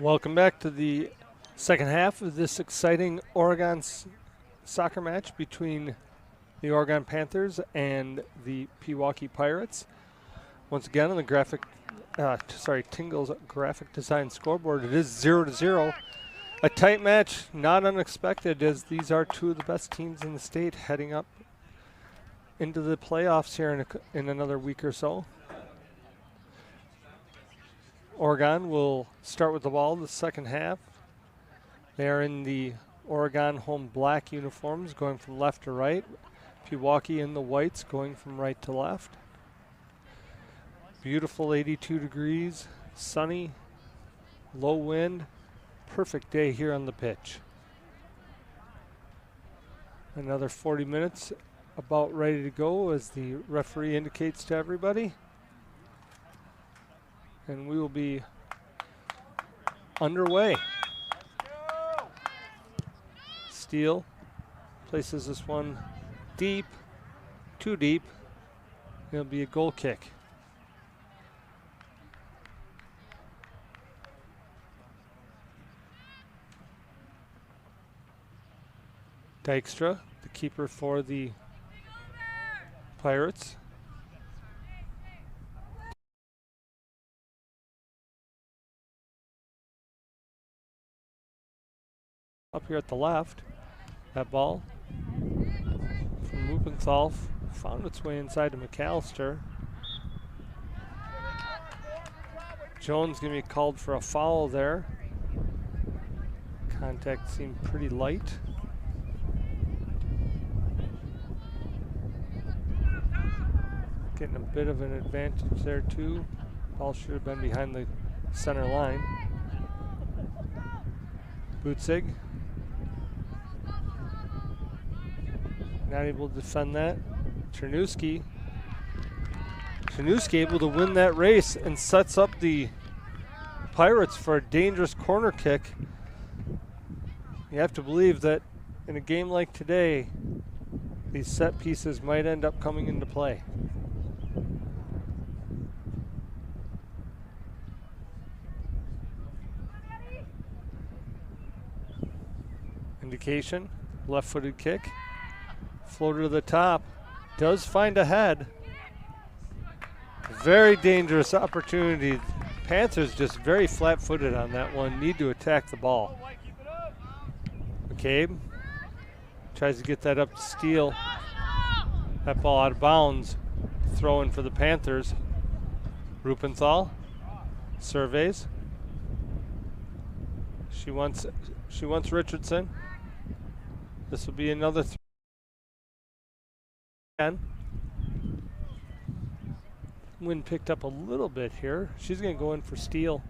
Welcome back to the second half of this exciting Oregon soccer match between the Oregon Panthers and the Pewaukee Pirates. Once again on the Tingle's graphic design scoreboard, it is 0-0. A tight match, not unexpected, as these are two of the best teams in the state heading up into the playoffs here in another week or so. Oregon will start with the ball the second half. They are in the Oregon home black uniforms going from left to right. Pewaukee in the whites going from right to left. Beautiful 82 degrees, sunny, low wind, perfect day here on the pitch. Another 40 minutes about ready to go as the referee indicates to everybody. And we will be underway. Steele places this one deep, too deep. It'll be a goal kick. Dykstra, the keeper for the Pirates. Up here at the left, that ball from Rupenthal found its way inside to McAllister. Jones going to be called for a foul there. Contact seemed pretty light. Getting a bit of an advantage there too. Ball should have been behind the center line. Butzig. Not able to defend that. Chernuski able to win that race and sets up the Pirates for a dangerous corner kick. You have to believe that in a game like today, these set pieces might end up coming into play. Indication, left-footed kick. Floater to the top, does find a head. Very dangerous opportunity. Panthers just very flat-footed on that one, need to attack the ball. McCabe tries to get that up to Steele. That ball out of bounds, throw in for the Panthers. Rupenthal surveys. She wants Richardson. This will be another wind picked up a little bit here. She's going to go in for Steele.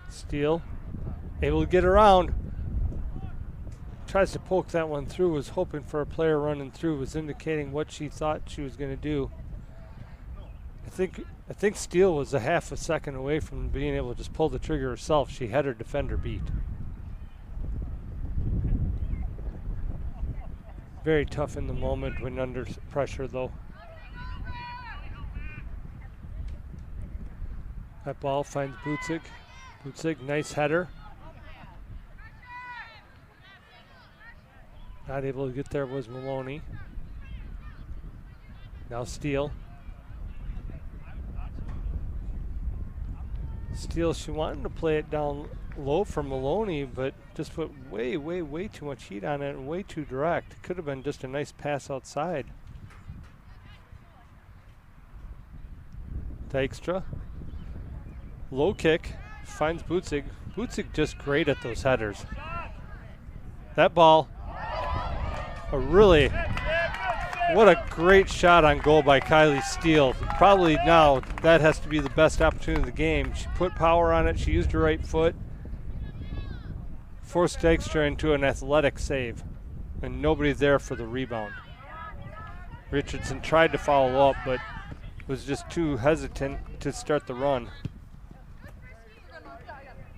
Steele able to get around. Tries to poke that one through, was hoping for a player running through, was indicating what she thought she was going to do. I think Steele was a half a second away from being able to just pull the trigger herself. She had her defender beat. Very tough in the moment when under pressure, though. That ball finds Butzig. Butzig, nice header. Not able to get there was Maloney. Now Steele. Steele, she wanted to play it down low for Maloney, but just put way too much heat on it and way too direct. Could have been just a nice pass outside. Dykstra. Low kick, finds Butzig. Butzig just great at those headers. That ball, what a great shot on goal by Kylie Steele. Probably now that has to be the best opportunity of the game. She put power on it, she used her right foot. Forced Dykstra into an athletic save, and nobody there for the rebound. Richardson tried to follow up, but was just too hesitant to start the run.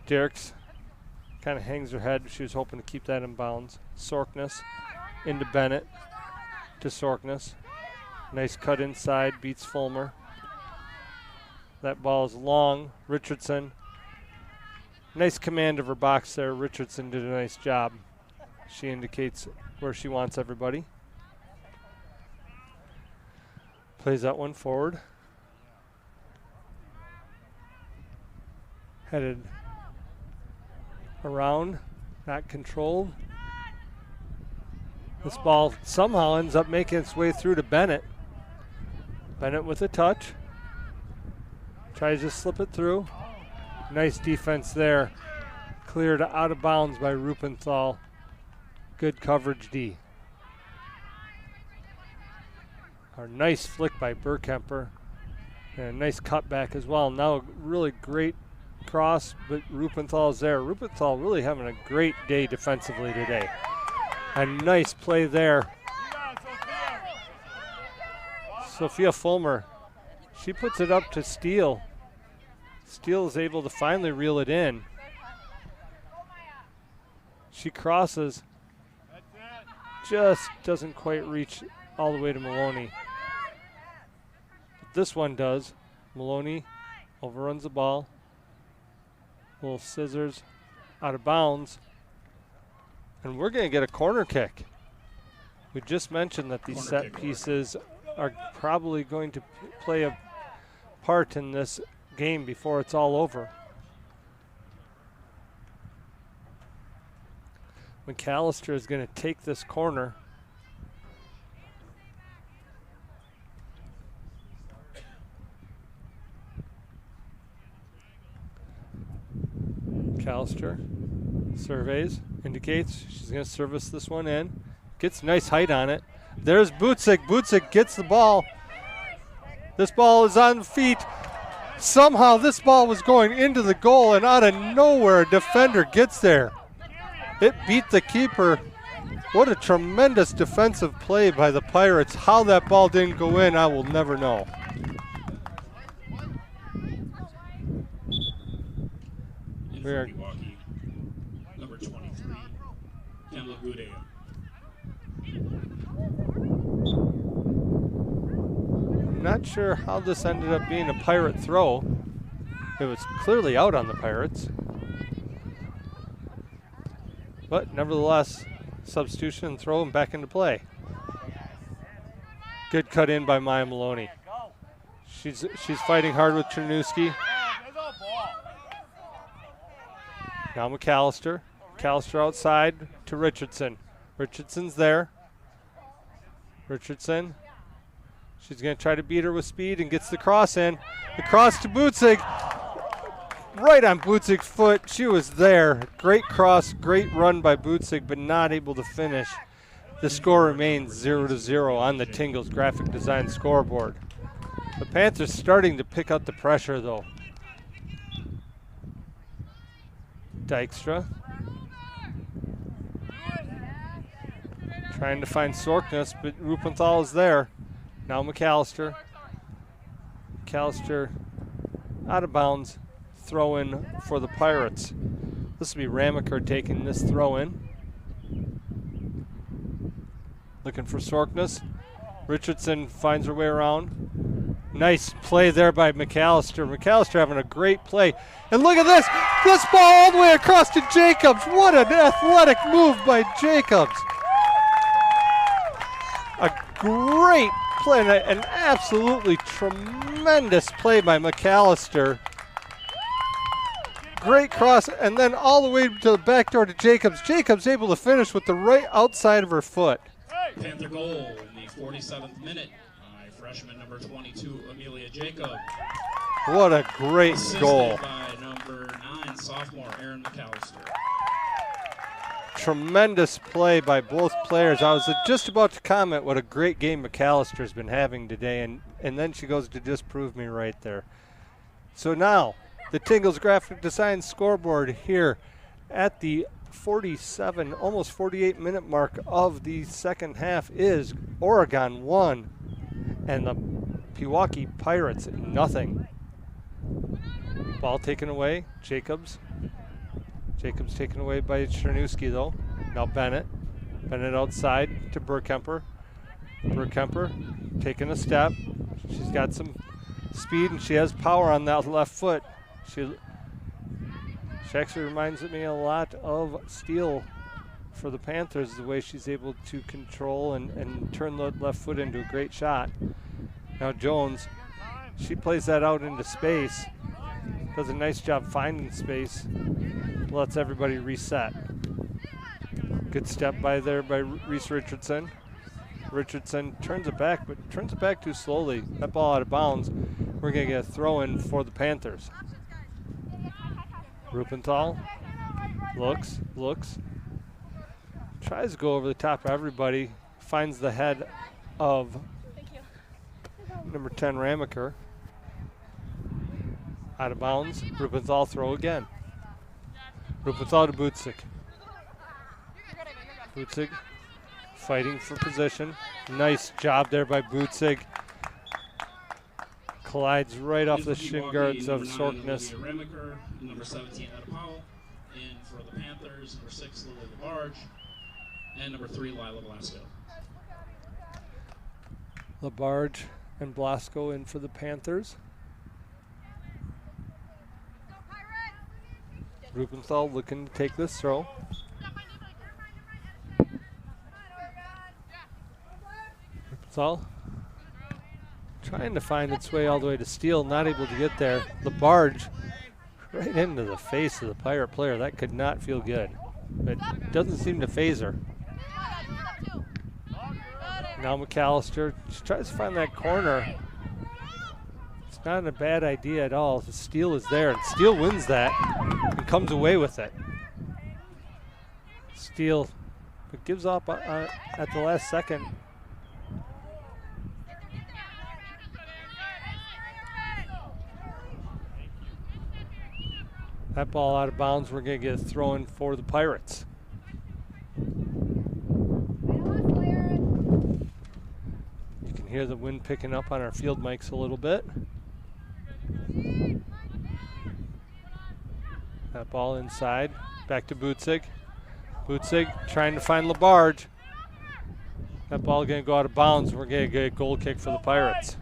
Derricks kind of hangs her head. She was hoping to keep that in bounds. Sorkness into Bennett to Sorkness. Nice cut inside, beats Fulmer. That ball is long. Richardson. Nice command of her box there. Richardson did a nice job. She indicates where she wants everybody. Plays that one forward. Headed around, not controlled. This ball somehow ends up making its way through to Bennett. Bennett with a touch. Tries to slip it through. Nice defense there. Cleared out of bounds by Rupenthal. Good coverage D. A nice flick by Burkemper. And a nice cutback as well. Now a really great cross, but Rupenthal is there. Rupenthal really having a great day defensively today. A nice play there. Sophia Fulmer, she puts it up to Steele. Steele is able to finally reel it in. She crosses, just doesn't quite reach all the way to Maloney. But this one does. Maloney overruns the ball. Little scissors out of bounds. And we're going to get a corner kick. We just mentioned that these set pieces are probably going to play a part in this game before it's all over. McAllister is going to take this corner. McAllister surveys, indicates she's going to service this one in. Gets nice height on it. There's Butzig. Butzig gets the ball. This ball is on feet. Somehow this ball was going into the goal, and out of nowhere a defender gets there. It beat the keeper. What a tremendous defensive play by the Pirates. How that ball didn't go in, I will never know. For Pewaukee, number 23, Pamela Gudea. I'm not sure how this ended up being a Pirate throw. It was clearly out on the Pirates. But nevertheless, substitution and throw him back into play. Good cut in by Maya Maloney. She's fighting hard with Chernuski. Now McAllister. McAllister outside to Richardson. Richardson's there. Richardson. She's going to try to beat her with speed and gets the cross in. The cross to Butzig. Right on Butzig's foot. She was there. Great cross, great run by Butzig, but not able to finish. The score remains 0-0 on the Tingles graphic design scoreboard. The Panthers starting to pick up the pressure, though. Dykstra. Trying to find Sorkness, but Rupenthal is there. Now McAllister. McAllister out of bounds. Throw in for the Pirates. This will be Ramaker taking this throw in. Looking for Sorkness. Richardson finds her way around. Nice play there by McAllister. McAllister having a great play. And look at this. This ball all the way across to Jacobs. What an athletic move by Jacobs. A great play, an absolutely tremendous play by McAllister. Great cross, and then all the way to the back door to Jacobs. Jacobs able to finish with the right outside of her foot. Panther goal in the 47th minute by freshman number 22, Amelia Jacob. What a great goal. By number 9, sophomore Erin McAllister. Tremendous play by both players. I was just about to comment what a great game McAllister's been having today, and then she goes to disprove me right there. So now, the Tingles graphic design scoreboard here at the 47, almost 48-minute mark of the second half is Oregon 1 and the Pewaukee Pirates 0. Ball taken away, Jacobs. Jacobs taken away by Chernuski though. Now Bennett. Bennett outside to Burkemper. Burkemper taking a step. She's got some speed and she has power on that left foot. She actually reminds me a lot of Steele for the Panthers, the way she's able to control and turn the left foot into a great shot. Now Jones, she plays that out into space, does a nice job finding space, lets everybody reset. Good step by Reese Richardson. Richardson turns it back, but turns it back too slowly. That ball out of bounds. We're going to get a throw in for the Panthers. Rupenthal looks, tries to go over the top of everybody, finds the head of number 10 Ramaker. Out of bounds. Rupenthal throw again. Rupenthal to Butzig. Butzig fighting for position. Nice job there by Butzig. Collides right off the shin guards of Sorkness. Ramaker, number 17 out of Powell. In for the Panthers, number 6 Lily LaBarge, and number 3 Lila Blasco. LaBarge and Blasco in for the Panthers. Rupenthal looking to take this throw. Rupenthal trying to find its way all the way to Steele, not able to get there. LaBarge right into the face of the Pirate player. That could not feel good. It doesn't seem to phase her. Now McAllister just tries to find that corner. It's not a bad idea at all. The Steele is there, and Steele wins that and comes away with it. Steele, but gives up at the last second. That ball out of bounds. We're going to get a throw in for the Pirates. You can hear the wind picking up on our field mics a little bit. That ball inside. Back to Butzig. Butzig trying to find LaBarge. That ball going to go out of bounds. We're going to get a goal kick for the Pirates.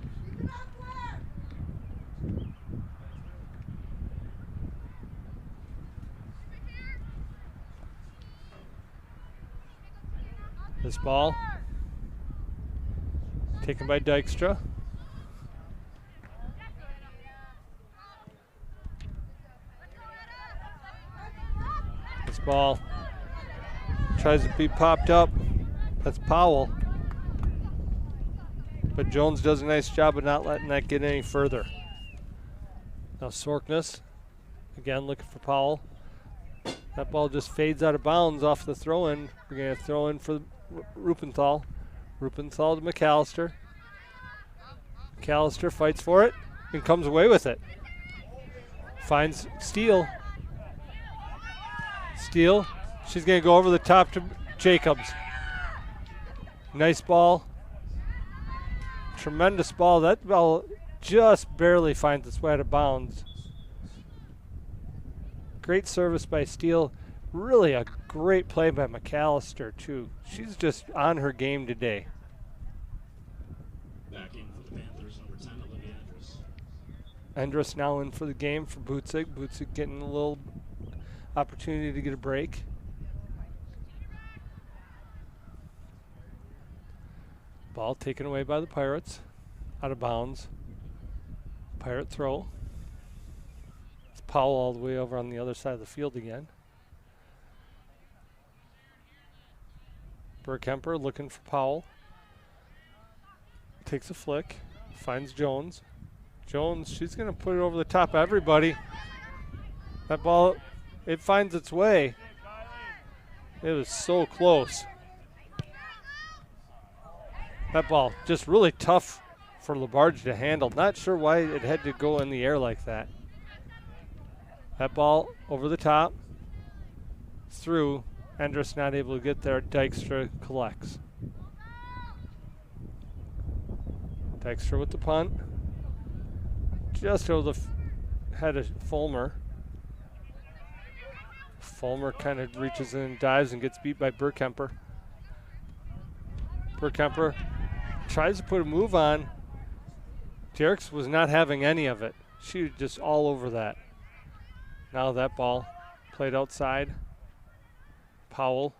This ball taken by Dykstra. This ball tries to be popped up. That's Powell. But Jones does a nice job of not letting that get any further. Now Sorkness, again looking for Powell. That ball just fades out of bounds off the throw-in. We're going to throw in for Rupenthal. Rupenthal to McAllister. McAllister fights for it and comes away with it. Finds Steele. Steele, she's going to go over the top to Jacobs. Nice ball. Tremendous ball. That ball just barely finds its way out of bounds. Great service by Steele. Really a great play by McAllister, too. She's just on her game today. Back in for the Panthers, number 10, Olivia Andrus. Andrus now in for the game for Butzig. Butzig getting a little opportunity to get a break. Ball taken away by the Pirates. Out of bounds. Pirate throw. It's Powell all the way over on the other side of the field again. Burkemper looking for Powell. Takes a flick. Finds Jones. Jones, she's going to put it over the top of everybody. That ball, it finds its way. It was so close. That ball just really tough for LaBarge to handle. Not sure why it had to go in the air like that. That ball over the top. Through. Andrus not able to get there. Dykstra collects. Dykstra with the punt. Just over the head of Fulmer. Fulmer kind of reaches in and dives and gets beat by Burkemper. Burkemper tries to put a move on. Jerks was not having any of it. She was just all over that. Now that ball played outside. Powell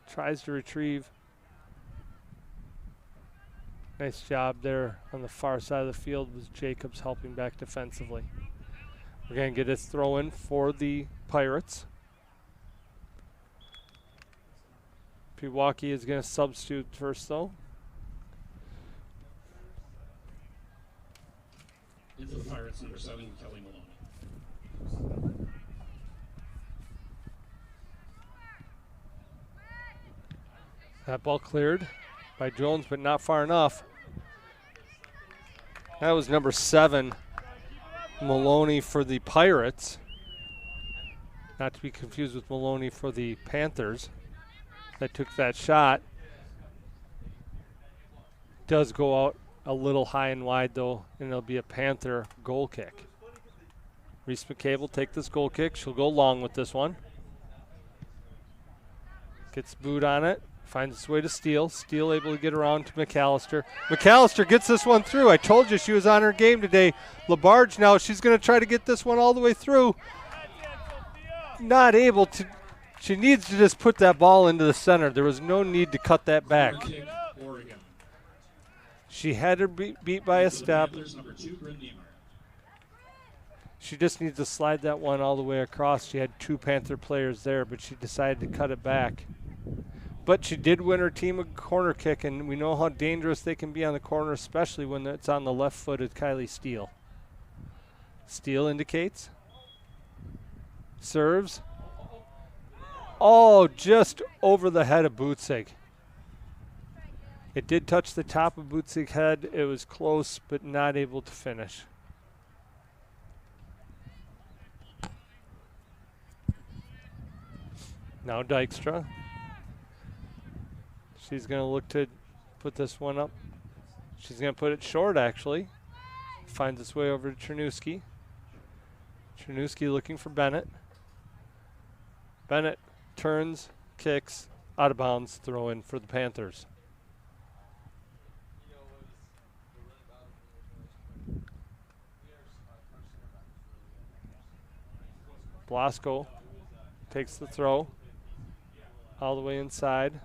tries to retrieve. Nice job there on the far side of the field was Jacobs helping back defensively. We're going to get this throw in for the Pirates. Pewaukee is going to substitute first, though. In for the Pirates, number 7, Kelly Maloney. That ball cleared by Jones, but not far enough. That was number 7, Maloney for the Pirates. Not to be confused with Maloney for the Panthers that took that shot. Does go out a little high and wide, though, and it'll be a Panther goal kick. Reese McCabe will take this goal kick. She'll go long with this one. Gets boot on it. Finds its way to Steele. Steele able to get around to McAllister. McAllister gets this one through. I told you she was on her game today. LaBarge now, she's going to try to get this one all the way through. Not able to. She needs to just put that ball into the center. There was no need to cut that back. Oregon. She had her beat by a step. Number 2, She just needs to slide that one all the way across. She had 2 Panther players there, but she decided to cut it back. But she did win her team a corner kick, and we know how dangerous they can be on the corner, especially when it's on the left foot of Kylie Steele. Steele indicates. Serves. Oh, just over the head of Bootsig. It did touch the top of Bootsig's head. It was close, but not able to finish. Now Dykstra. She's going to look to put this one up. She's going to put it short, actually. Finds its way over to Cherniewski. Cherniewski looking for Bennett. Bennett turns, kicks, out of bounds, throw in for the Panthers. Blasco takes the throw all the way inside.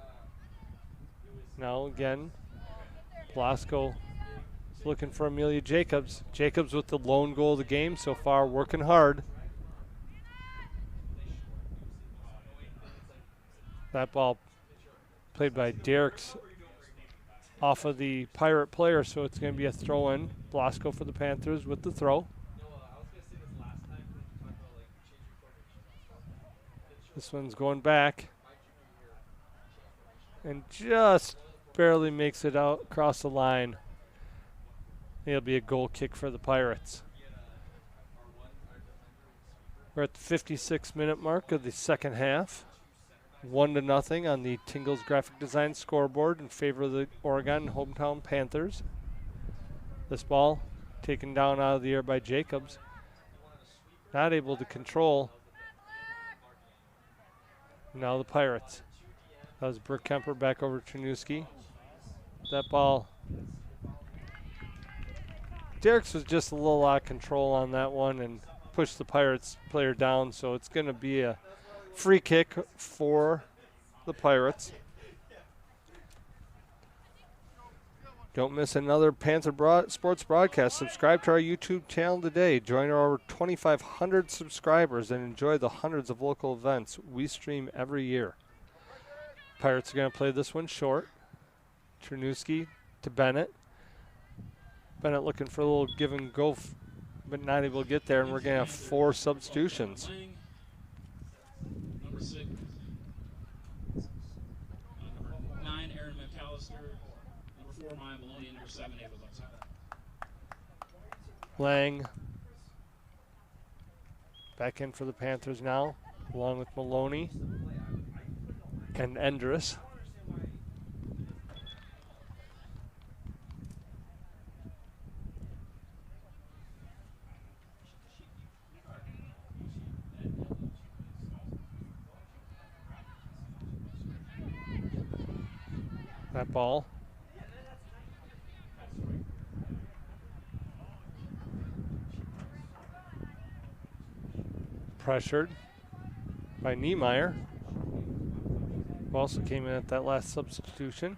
Now again, Blasco is looking for Amelia Jacobs. Jacobs with the lone goal of the game so far, working hard. That ball played by Derricks off of the Pirate player, so it's going to be a throw-in. Blasco for the Panthers with the throw. This one's going back. And just barely makes it out across the line. It'll be a goal kick for the Pirates. We're at the 56-minute mark of the second half. 1-0 on the Tingles Graphic Design scoreboard in favor of the Oregon hometown Panthers. This ball taken down out of the air by Jacobs. Not able to control. Now the Pirates. That was Brooke Kemper back over to Cherniewski. That ball. Derricks was just a little out of control on that one and pushed the Pirates player down, so it's going to be a free kick for the Pirates. Don't miss another Panther sports broadcast. Subscribe to our YouTube channel today. Join our over 2,500 subscribers and enjoy the hundreds of local events we stream every year. Pirates are going to play this one short. Cherniewski to Bennett. Bennett looking for a little give and go, but not able to get there, and we're going to have 4 substitutions. Number 6. Number 9, Erin McAllister. Number 4, Maya Maloney. And number 7, Ava Lutz. Lang back in for the Panthers now, along with Maloney and Endress. That ball. pressured by Niemeyer, who also came in at that last substitution.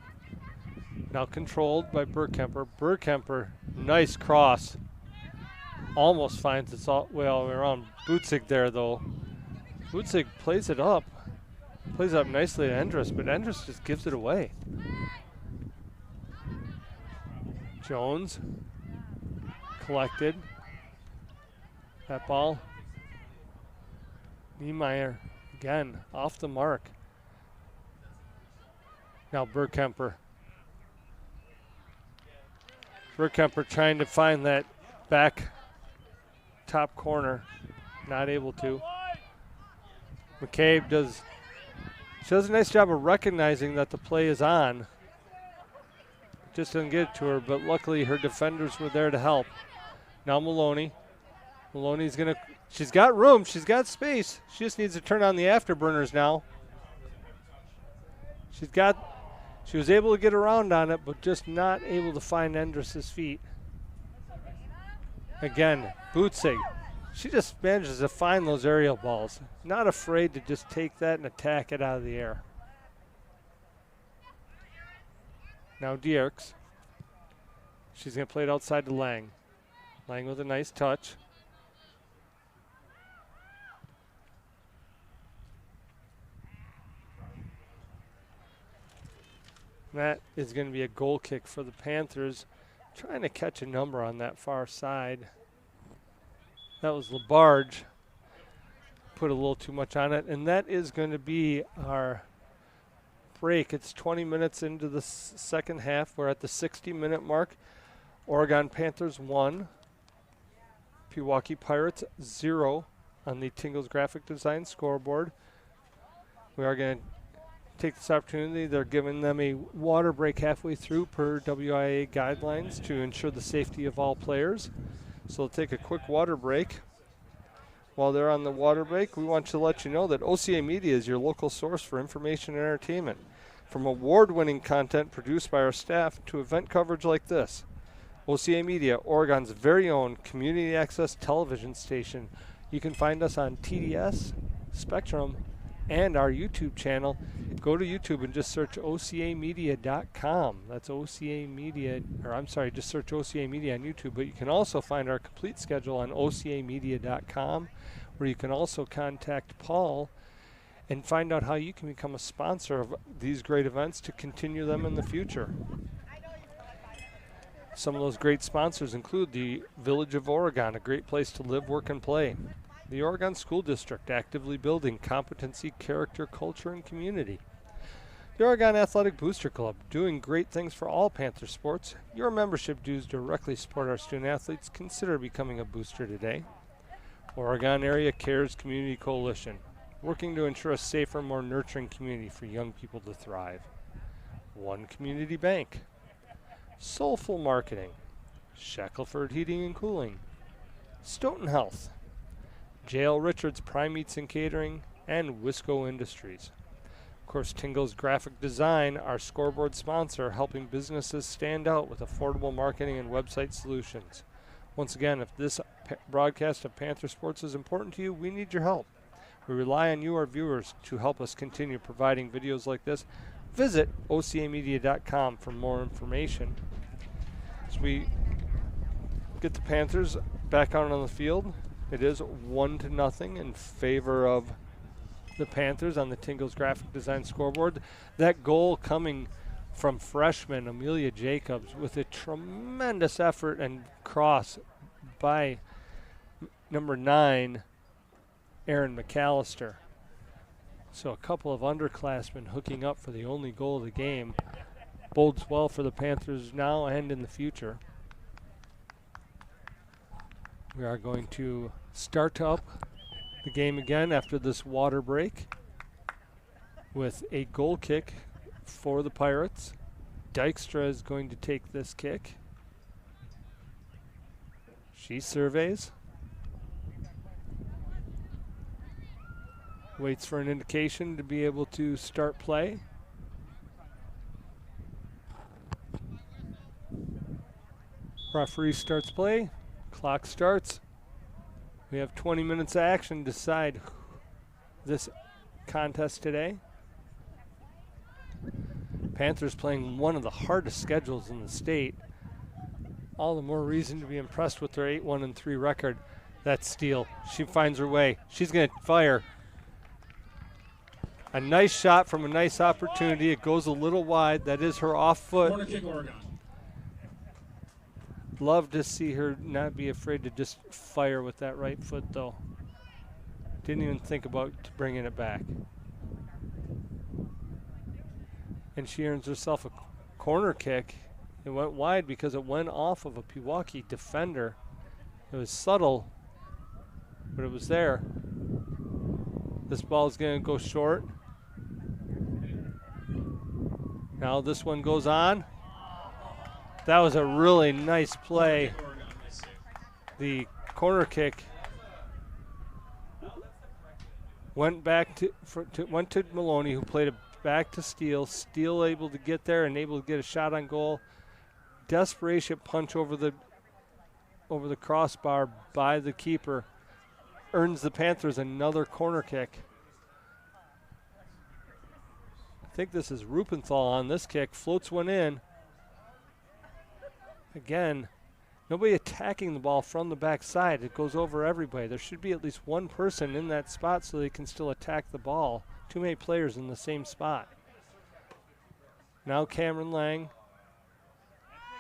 Now controlled by Burkemper. Burkemper, nice cross. Almost finds its way all the way around. Butzig there, though. Butzig plays it up. Plays it up nicely to Endress, but Endress just gives it away. Jones collected. That ball. Niemeyer again off the mark. Now Burkemper. Burkemper trying to find that back top corner. Not able to. McCabe does a nice job of recognizing that the play is on. Just didn't get it to her, but luckily her defenders were there to help. Now Maloney. Maloney's gonna, she's got room, she's got space. She just needs to turn on the afterburners now. She was able to get around on it, but just not able to find Endress's feet. Again, Butzig. She just manages to find those aerial balls. Not afraid to just take that and attack it out of the air. Now Dierks. She's going to play it outside to Lang. Lang with a nice touch. That is going to be a goal kick for the Panthers. Trying to catch a number on that far side. That was Labarge. Put a little too much on it. And that is going to be our break. It's 20 minutes into the second half. We're at the 60-minute mark. Oregon Panthers 1. Pewaukee Pirates 0 on the Tingles Graphic Design scoreboard. We are going to take this opportunity. They're giving them a water break halfway through per WIA guidelines to ensure the safety of all players. So we'll take a quick water break. While they're on the water break, we want to let you know that OCA Media is your local source for information and entertainment. From award-winning content produced by our staff to event coverage like this, OCA Media, Oregon's very own community access television station. You can find us on TDS, Spectrum, and our YouTube channel. Go to YouTube and just search ocamedia.com. That's OCA Media, just search OCA Media on YouTube. But you can also find our complete schedule on ocamedia.com, where you can also contact Paul and find out how you can become a sponsor of these great events to continue them in the future. Some of those great sponsors include the Village of Oregon, a great place to live, work, and play. The Oregon School District, actively building competency, character, culture, and community. The Oregon Athletic Booster Club, doing great things for all Panther sports. Your membership dues directly support our student athletes. Consider becoming a booster today. Oregon Area Cares Community Coalition, working to ensure a safer, more nurturing community for young people to thrive. One Community Bank. Soulful Marketing. Shackelford Heating and Cooling. Stoughton Health. J.L. Richards Prime Meats and Catering, and Wisco Industries. Of course, Tingles Graphic Design, our scoreboard sponsor, helping businesses stand out with affordable marketing and website solutions. Once again, if this broadcast of Panther Sports is important to you, we need your help. We rely on you, our viewers, to help us continue providing videos like this. Visit ocamedia.com for more information. As we get the Panthers back out on the field, it is 1-0 in favor of the Panthers on the Tingles Graphic Design scoreboard. That goal coming from freshman Amelia Jacobs with a tremendous effort and cross by number 9, Aaron McAllister. So a couple of underclassmen hooking up for the only goal of the game. Bodes well for the Panthers now and in the future. We are going to start up the game again after this water break with a goal kick for the Pirates. Dykstra is going to take this kick. She surveys. Waits for an indication to be able to start play. Referee starts play. Clock starts. We have 20 minutes of action to decide this contest today. Panthers playing one of the hardest schedules in the state. All the more reason to be impressed with their 8-1-3 record. That's Steele. She finds her way. She's going to fire. A nice shot from a nice opportunity. It goes a little wide. That is her off foot. Corner kick, Oregon. Love to see her not be afraid to just fire with that right foot, though. Didn't even think about bringing it back. And she earns herself a corner kick. It went wide because it went off of a Pewaukee defender. It was subtle, but it was there. This ball is going to go short. Now this one goes on. That was a really nice play. The corner kick went back went to Maloney, who played it back to Steele. Steele able to get there and able to get a shot on goal. Desperation punch over the crossbar by the keeper earns the Panthers another corner kick. I think this is Rupenthal on this kick. Floats one in. Again, nobody attacking the ball from the backside. It goes over everybody. There should be at least one person in that spot so they can still attack the ball. Too many players in the same spot. Now Cameron Lang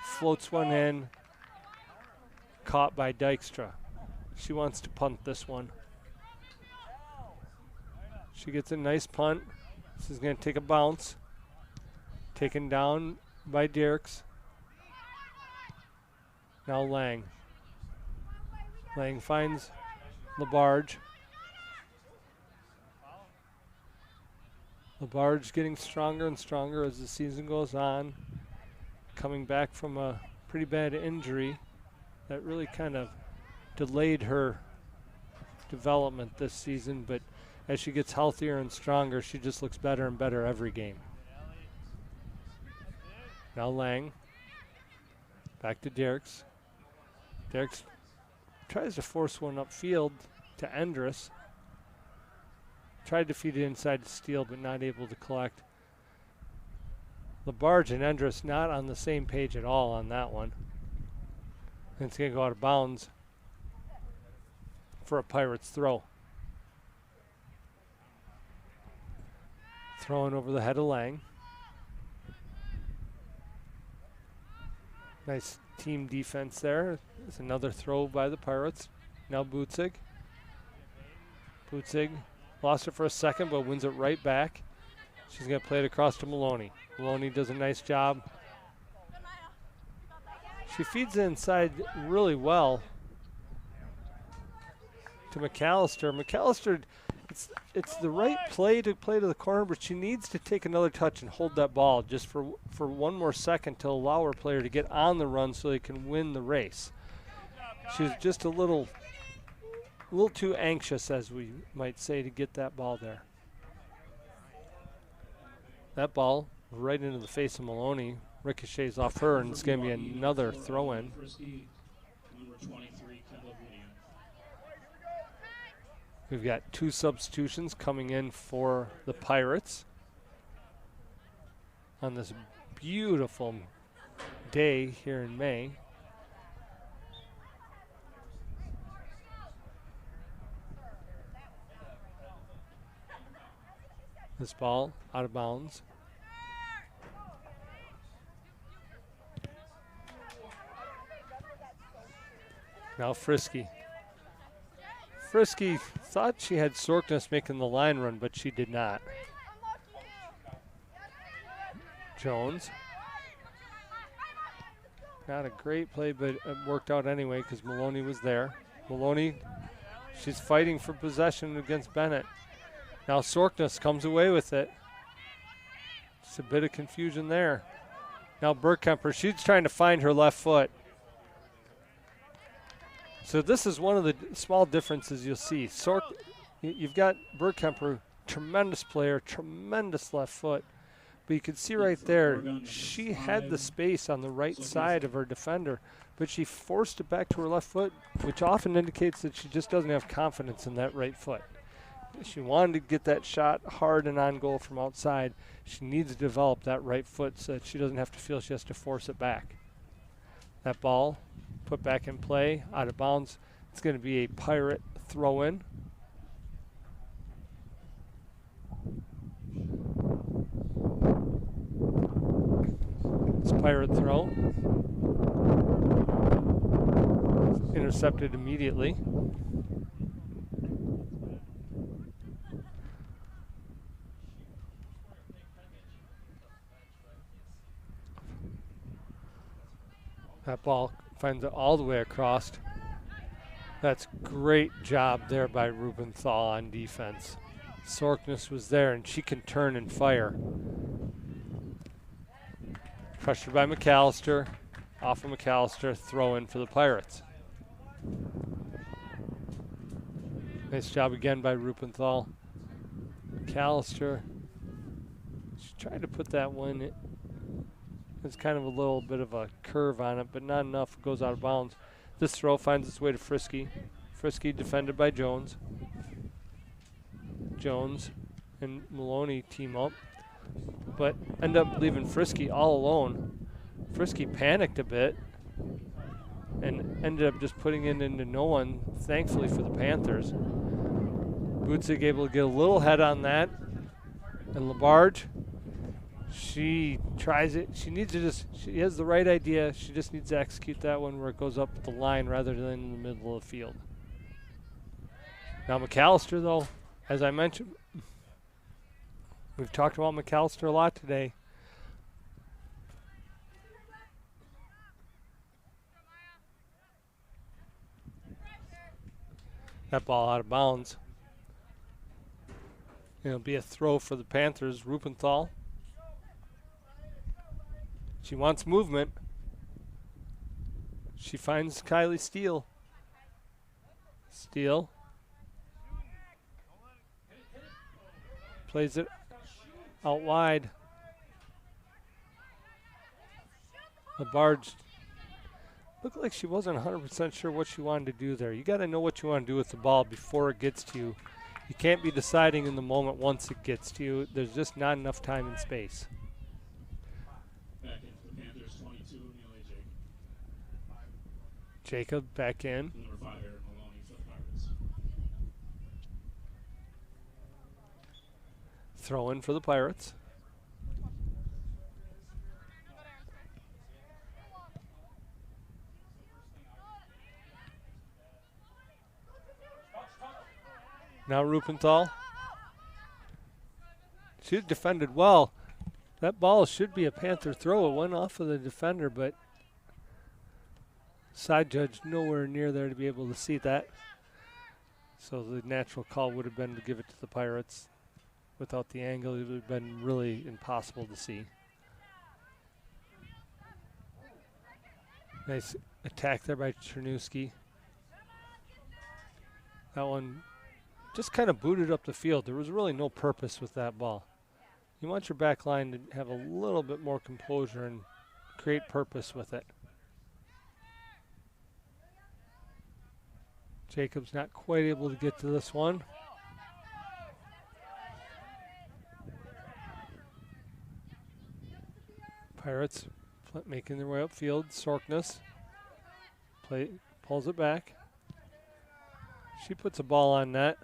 floats one in. Caught by Dykstra. She wants to punt this one. She gets a nice punt. This is going to take a bounce. Taken down by Dirks. Now Lang. Lang finds Labarge. Labarge getting stronger and stronger as the season goes on. Coming back from a pretty bad injury that really kind of delayed her development this season, but as she gets healthier and stronger, she just looks better and better every game. Now Lang. Back to Dirks. Dirks tries to force one upfield to Endress. Tried to feed it inside to Steele, but not able to collect. Labarge and Endress not on the same page at all on that one. And it's going to go out of bounds for a Pirates throw. Throwing over the head of Lang. Nice team defense there. It's another throw by the Pirates. Now Butzig. Butzig lost it for a second, but wins it right back. She's going to play it across to Maloney. Maloney does a nice job. She feeds it inside really well to McAllister. McAllister, it's the right play to the corner, but she needs to take another touch and hold that ball just for one more second to allow her player to get on the run so they can win the race. She's just a little too anxious, as we might say, to get that ball there. That ball right into the face of Maloney, ricochets off her, and it's going to be another throw-in. We've got two substitutions coming in for the Pirates on this beautiful day here in May. This ball out of bounds. Now Frisky. Frisky thought she had Sorkness making the line run, but she did not. Jones. Not a great play, but it worked out anyway because Maloney was there. Maloney, she's fighting for possession against Bennett. Now Sorkness comes away with it. Just a bit of confusion there. Now Burkemper, she's trying to find her left foot. So this is one of the small differences you'll see. You've got Burkemper, tremendous player, tremendous left foot, but But you can see right there, she had the space on the right side of her defender, but she forced it back to her left foot, which often indicates that she just doesn't have confidence in that right foot. She wanted to get that shot hard and on goal from outside. She needs to develop that right foot so that she doesn't have to feel she has to force it back. That ball put back in play, out of bounds. It's going to be a Pirate throw-in. It's Pirate throw. Intercepted immediately. That ball finds it all the way across. That's great job there by Rubenthal on defense. Sorkness was there, and she can turn and fire. Pressured by McAllister. Off of McAllister, throw in for the Pirates. Nice job again by Rubenthal. McAllister. She tried to put that one in. It's kind of a little bit of a curve on it, but not enough. It goes out of bounds. This throw finds its way to Frisky. Frisky defended by Jones. Jones and Maloney team up, but end up leaving Frisky all alone. Frisky panicked a bit and ended up just putting it into no one, thankfully for the Panthers. Butzig able to get a little head on that. And Labarge, she tries it. She needs to she has the right idea. She just needs to execute that one where it goes up the line rather than in the middle of the field. Now McAllister, though, as I mentioned, we've talked about McAllister a lot today. That ball out of bounds. It'll be a throw for the Panthers. Rubenthal. She wants movement. She finds Kylie Steele. Steele. Plays it out wide. The barge looked like she wasn't 100% sure what she wanted to do there. You got to know what you want to do with the ball before it gets to you. You can't be deciding in the moment once it gets to you. There's just not enough time and space. Back in for the Panthers, 22, Neely Jacob. Jacob back in. Number 5, Eric Maloney for the Pirates. Throw in for the Pirates. Now Rubenthal. She defended well. That ball should be a Panther throw. It went off of the defender, but side judge nowhere near there to be able to see that. So the natural call would have been to give it to the Pirates. Without the angle, it would have been really impossible to see. Nice attack there by Cherniewski. That one just kind of booted up the field. There was really no purpose with that ball. You want your back line to have a little bit more composure and create purpose with it. Jacobs not quite able to get to this one. Pirates making their way upfield. Sorkness pulls it back. She puts a ball on net.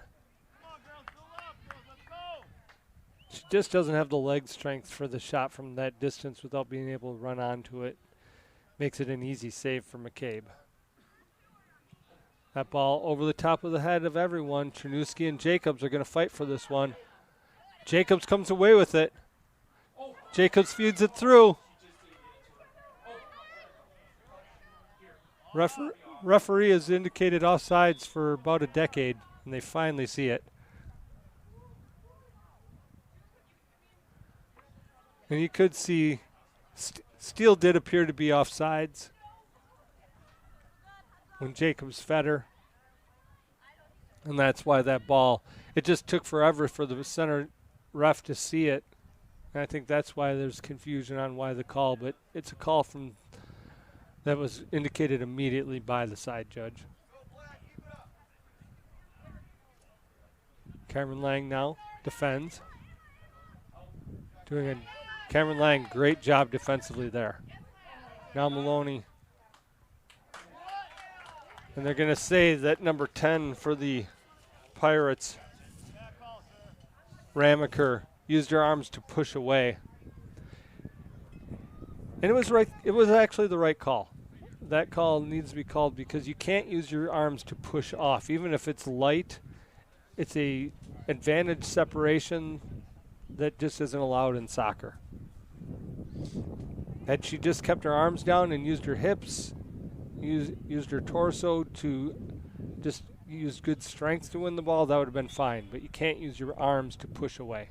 She just doesn't have the leg strength for the shot from that distance without being able to run onto it. Makes it an easy save for McCabe. That ball over the top of the head of everyone. Cherniewski and Jacobs are going to fight for this one. Jacobs comes away with it. Jacobs feeds it through. Referee has indicated offsides for about a decade, and they finally see it. And you could see Steele did appear to be offsides when Jacobs fed her. And that's why that ball, it just took forever for the center ref to see it And I think that's why there's confusion on why the call, but it's a call that was indicated immediately by the side judge. Cameron Lang now defends. Cameron Lang, great job defensively there. Now Maloney. And they're going to say that number 10 for the Pirates, Ramaker, used her arms to push away. And it was right. It was actually the right call. That call needs to be called because you can't use your arms to push off. Even if it's light, it's a advantage separation that just isn't allowed in soccer. Had she just kept her arms down and used her hips, used her torso to just use good strength to win the ball, that would have been fine. But you can't use your arms to push away.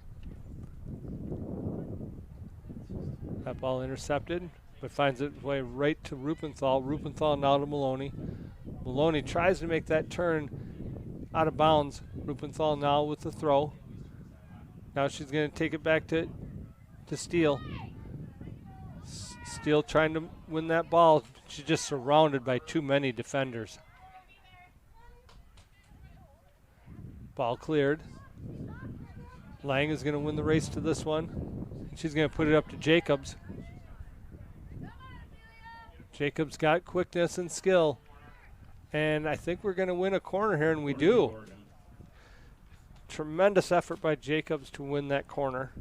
That ball intercepted, but finds its way right to Rupenthal. Rupenthal now to Maloney. Maloney tries to make that turn out of bounds. Rupenthal now with the throw. Now she's going to take it back to Steele. Steele trying to win that ball. She's just surrounded by too many defenders. Ball cleared. Lang is going to win the race to this one. She's going to put it up to Jacobs. Jacobs got quickness and skill. And I think we're going to win a corner here, and we do. Tremendous effort by Jacobs to win that corner.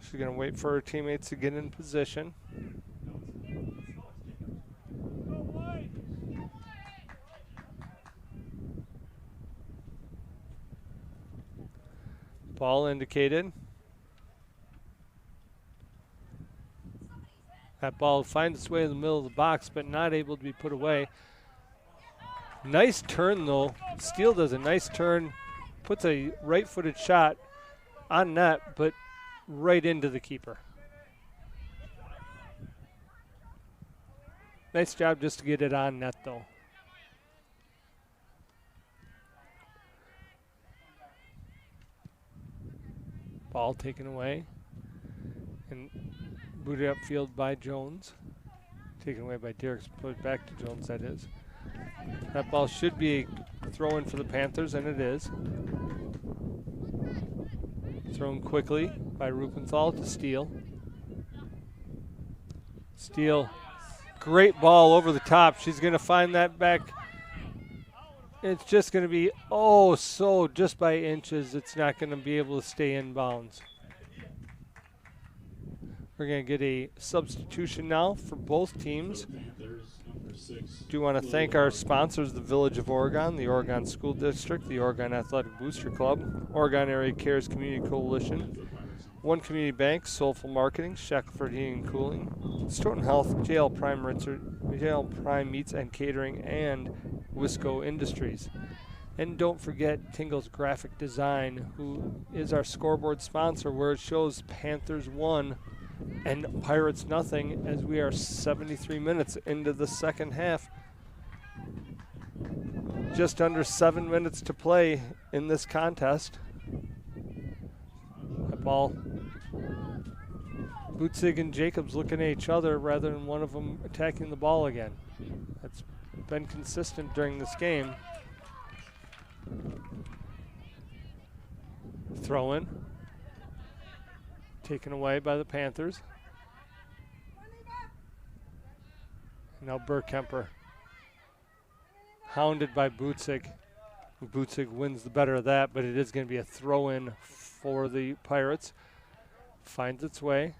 She's going to wait for her teammates to get in position. Ball indicated. That ball finds its way in the middle of the box, but not able to be put away. Nice turn, though. Steele does a nice turn, puts a right-footed shot on net, but right into the keeper. Nice job just to get it on net, though. Ball taken away and booted upfield by Jones. Taken away by Derrick, put back to Jones, that is. That ball should be a throw-in for the Panthers, and it is. Thrown quickly by Rupenthal to Steele. Steele, great ball over the top. She's going to find that back. It's just going to be, just by inches. It's not going to be able to stay in bounds. We're going to get a substitution now for both teams. Do want to thank our sponsors, the Village of Oregon, the Oregon School District, the Oregon Athletic Booster Club, Oregon Area Cares Community Coalition, One Community Bank, Soulful Marketing, Shackelford Heating and Cooling, Stoughton Health, JL Prime Meats and Catering, and Wisco Industries. And don't forget Tingle's Graphic Design, who is our scoreboard sponsor, where it shows Panthers 1 and Pirates nothing, as we are 73 minutes into the second half. Just under 7 minutes to play in this contest. That ball. Butzig and Jacobs looking at each other rather than one of them attacking the ball again. That's been consistent during this game. Throw in. Taken away by the Panthers. Now Burkemper. Hounded by Butzig. Butzig wins the better of that, but it is going to be a throw-in for the Pirates. Finds its way.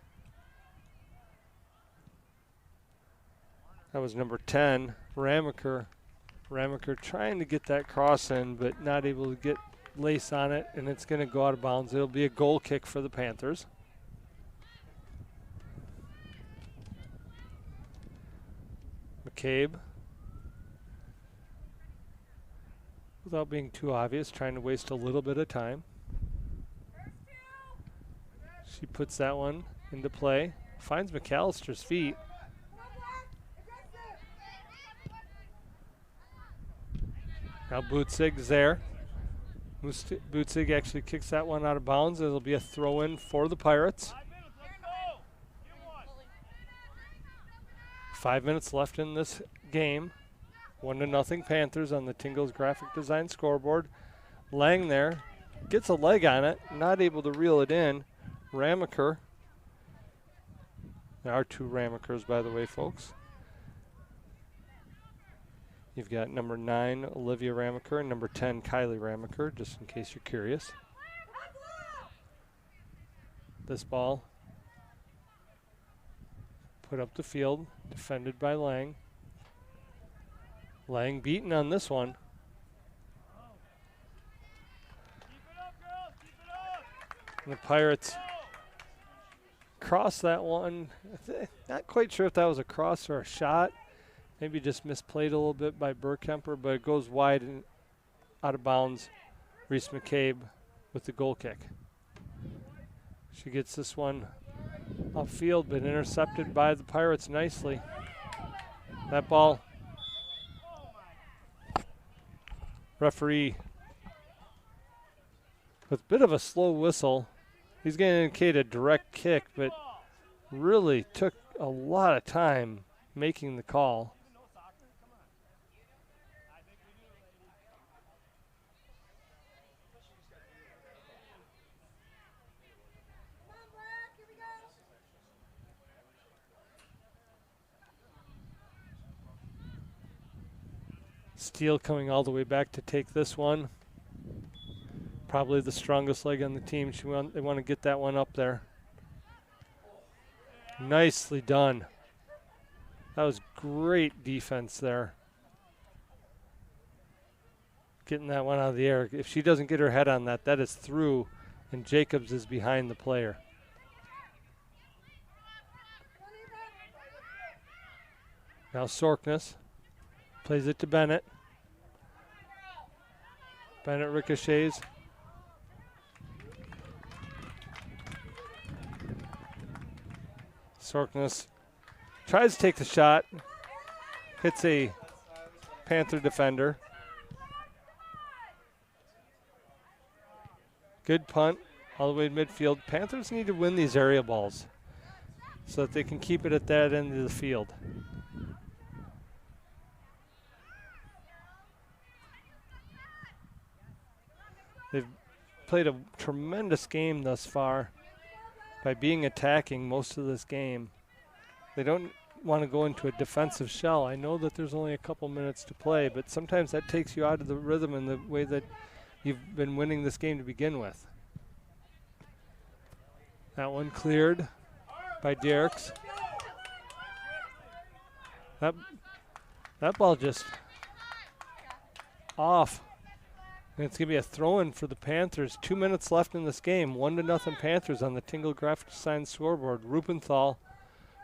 That was number 10, Ramaker. Ramaker trying to get that cross in, but not able to get lace on it, and it's going to go out of bounds. It'll be a goal kick for the Panthers. McCabe, without being too obvious, trying to waste a little bit of time. She puts that one into play, finds McAllister's feet. Now Butzig's there. Butzig actually kicks that one out of bounds. It'll be a throw-in for the Pirates. 5 minutes left in this game. 1-0 Panthers on the Tingles Graphic Design scoreboard. Lang there gets a leg on it, not able to reel it in. Ramaker. There are 2 Ramakers, by the way, folks. You've got number 9, Olivia Ramaker, and number 10, Kylie Ramaker, just in case you're curious. This ball put up the field, defended by Lang. Lang beaten on this one. And the Pirates cross that one. Not quite sure if that was a cross or a shot. Maybe just misplayed a little bit by Burkemper, but it goes wide and out of bounds. Reese McCabe with the goal kick. She gets this one upfield, but intercepted by the Pirates nicely. That ball, referee with a bit of a slow whistle. He's going to indicate a direct kick, but really took a lot of time making the call. Steele coming all the way back to take this one. Probably the strongest leg on the team. They want to get that one up there. Nicely done. That was great defense there. Getting that one out of the air. If she doesn't get her head on that, that is through, and Jacobs is behind the player. Now Sorkness plays it to Bennett. Bennett ricochets. Sorkness tries to take the shot. Hits a Panther defender. Good punt all the way to midfield. Panthers need to win these area balls so that they can keep it at that end of the field. They've played a tremendous game thus far by being attacking most of this game. They don't want to go into a defensive shell. I know that there's only a couple minutes to play, but sometimes that takes you out of the rhythm in the way that you've been winning this game to begin with. That one cleared by Derricks. That ball just off. And it's going to be a throw-in for the Panthers. 2 minutes left in this game. 1-0 Panthers on the Tingle Graphic Design scoreboard. Rupenthal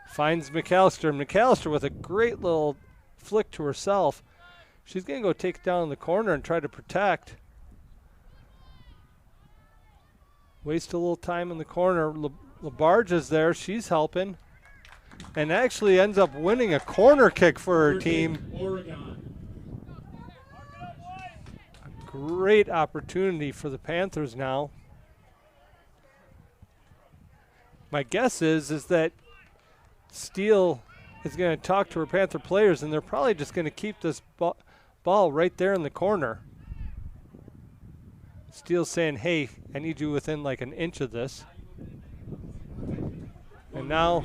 finds McAllister. McAllister with a great little flick to herself. She's going to go take it down in the corner and try to protect. Waste a little time in the corner. LaBarge is there. She's helping. And actually ends up winning a corner kick for her team. Oregon. Great opportunity for the Panthers now. My guess is that Steele is going to talk to her Panther players, and they're probably just going to keep this ball right there in the corner. Steele's saying, hey, I need you within like an inch of this. And now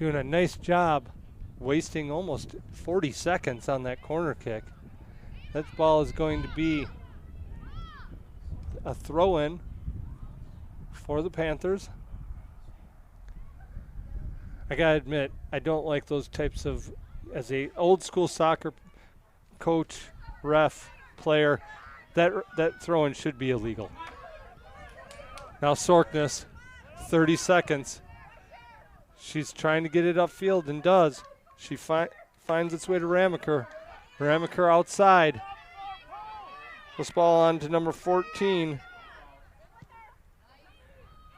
doing a nice job wasting almost 40 seconds on that corner kick. That ball is going to be a throw-in for the Panthers. I gotta admit, I don't like those types of, as a old school soccer coach, ref, player, that throw-in should be illegal. Now Sorkness, 30 seconds. She's trying to get it upfield and does. She finds its way to Ramaker. Ramaker outside. This ball on to number 14.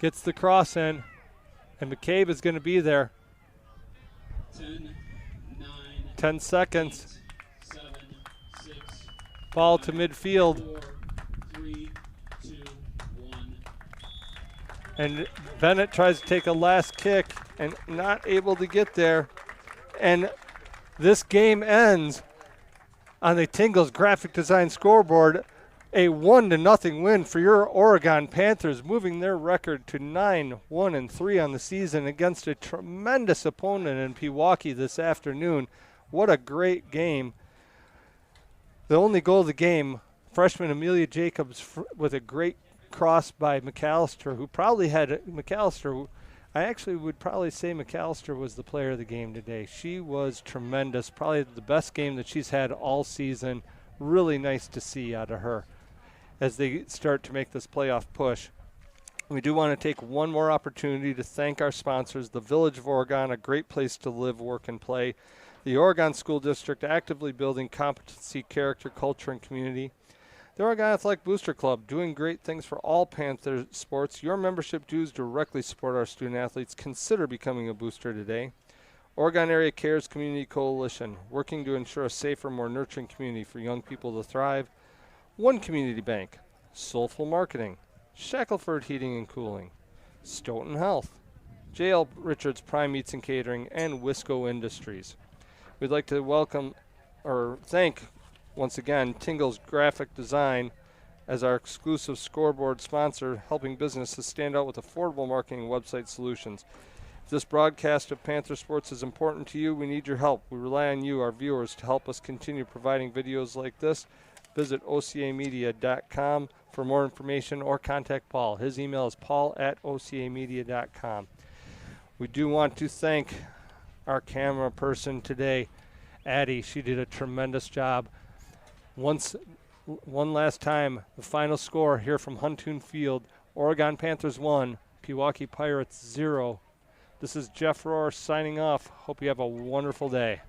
Gets the cross in. And McCabe is going to be there. 10, 9, 10 seconds. 8, 7, 6, Ball to midfield. 4, 3, 2, 1. And Bennett tries to take a last kick and not able to get there. And this game ends on the Tingles graphic design scoreboard, a 1-0 win for your Oregon Panthers, moving their record to 9-1-3 on the season against a tremendous opponent in Pewaukee this afternoon. What a great game. The only goal of the game, freshman Amelia Jacobs with a great cross by McAllister, who probably had McAllister. I actually would probably say McAllister was the player of the game today. She was tremendous, probably the best game that she's had all season. Really nice to see out of her as they start to make this playoff push. We do want to take one more opportunity to thank our sponsors, the Village of Oregon, a great place to live, work, and play. The Oregon School District, actively building competency, character, culture, and community. The Oregon Athletic Booster Club, doing great things for all Panther sports. Your membership dues directly support our student athletes. Consider becoming a booster today. Oregon Area Cares Community Coalition, working to ensure a safer, more nurturing community for young people to thrive. One Community Bank, Soulful Marketing, Shackelford Heating and Cooling, Stoughton Health, J.L. Richards Prime Meats and Catering, and Wisco Industries. We'd like to welcome or thank once again Tingles Graphic Design as our exclusive scoreboard sponsor, helping businesses stand out with affordable marketing website solutions. If this broadcast of Panther Sports is important to you, we need your help. We rely on you, our viewers, to help us continue providing videos like this. Visit OCAmedia.com for more information or contact Paul. His email is paul@ocamedia.com. We do want to thank our camera person today, Addie. She did a tremendous job. One last time, the final score here from Huntoon Field, Oregon Panthers 1, Pewaukee Pirates 0. This is Jeff Rohrer signing off. Hope you have a wonderful day.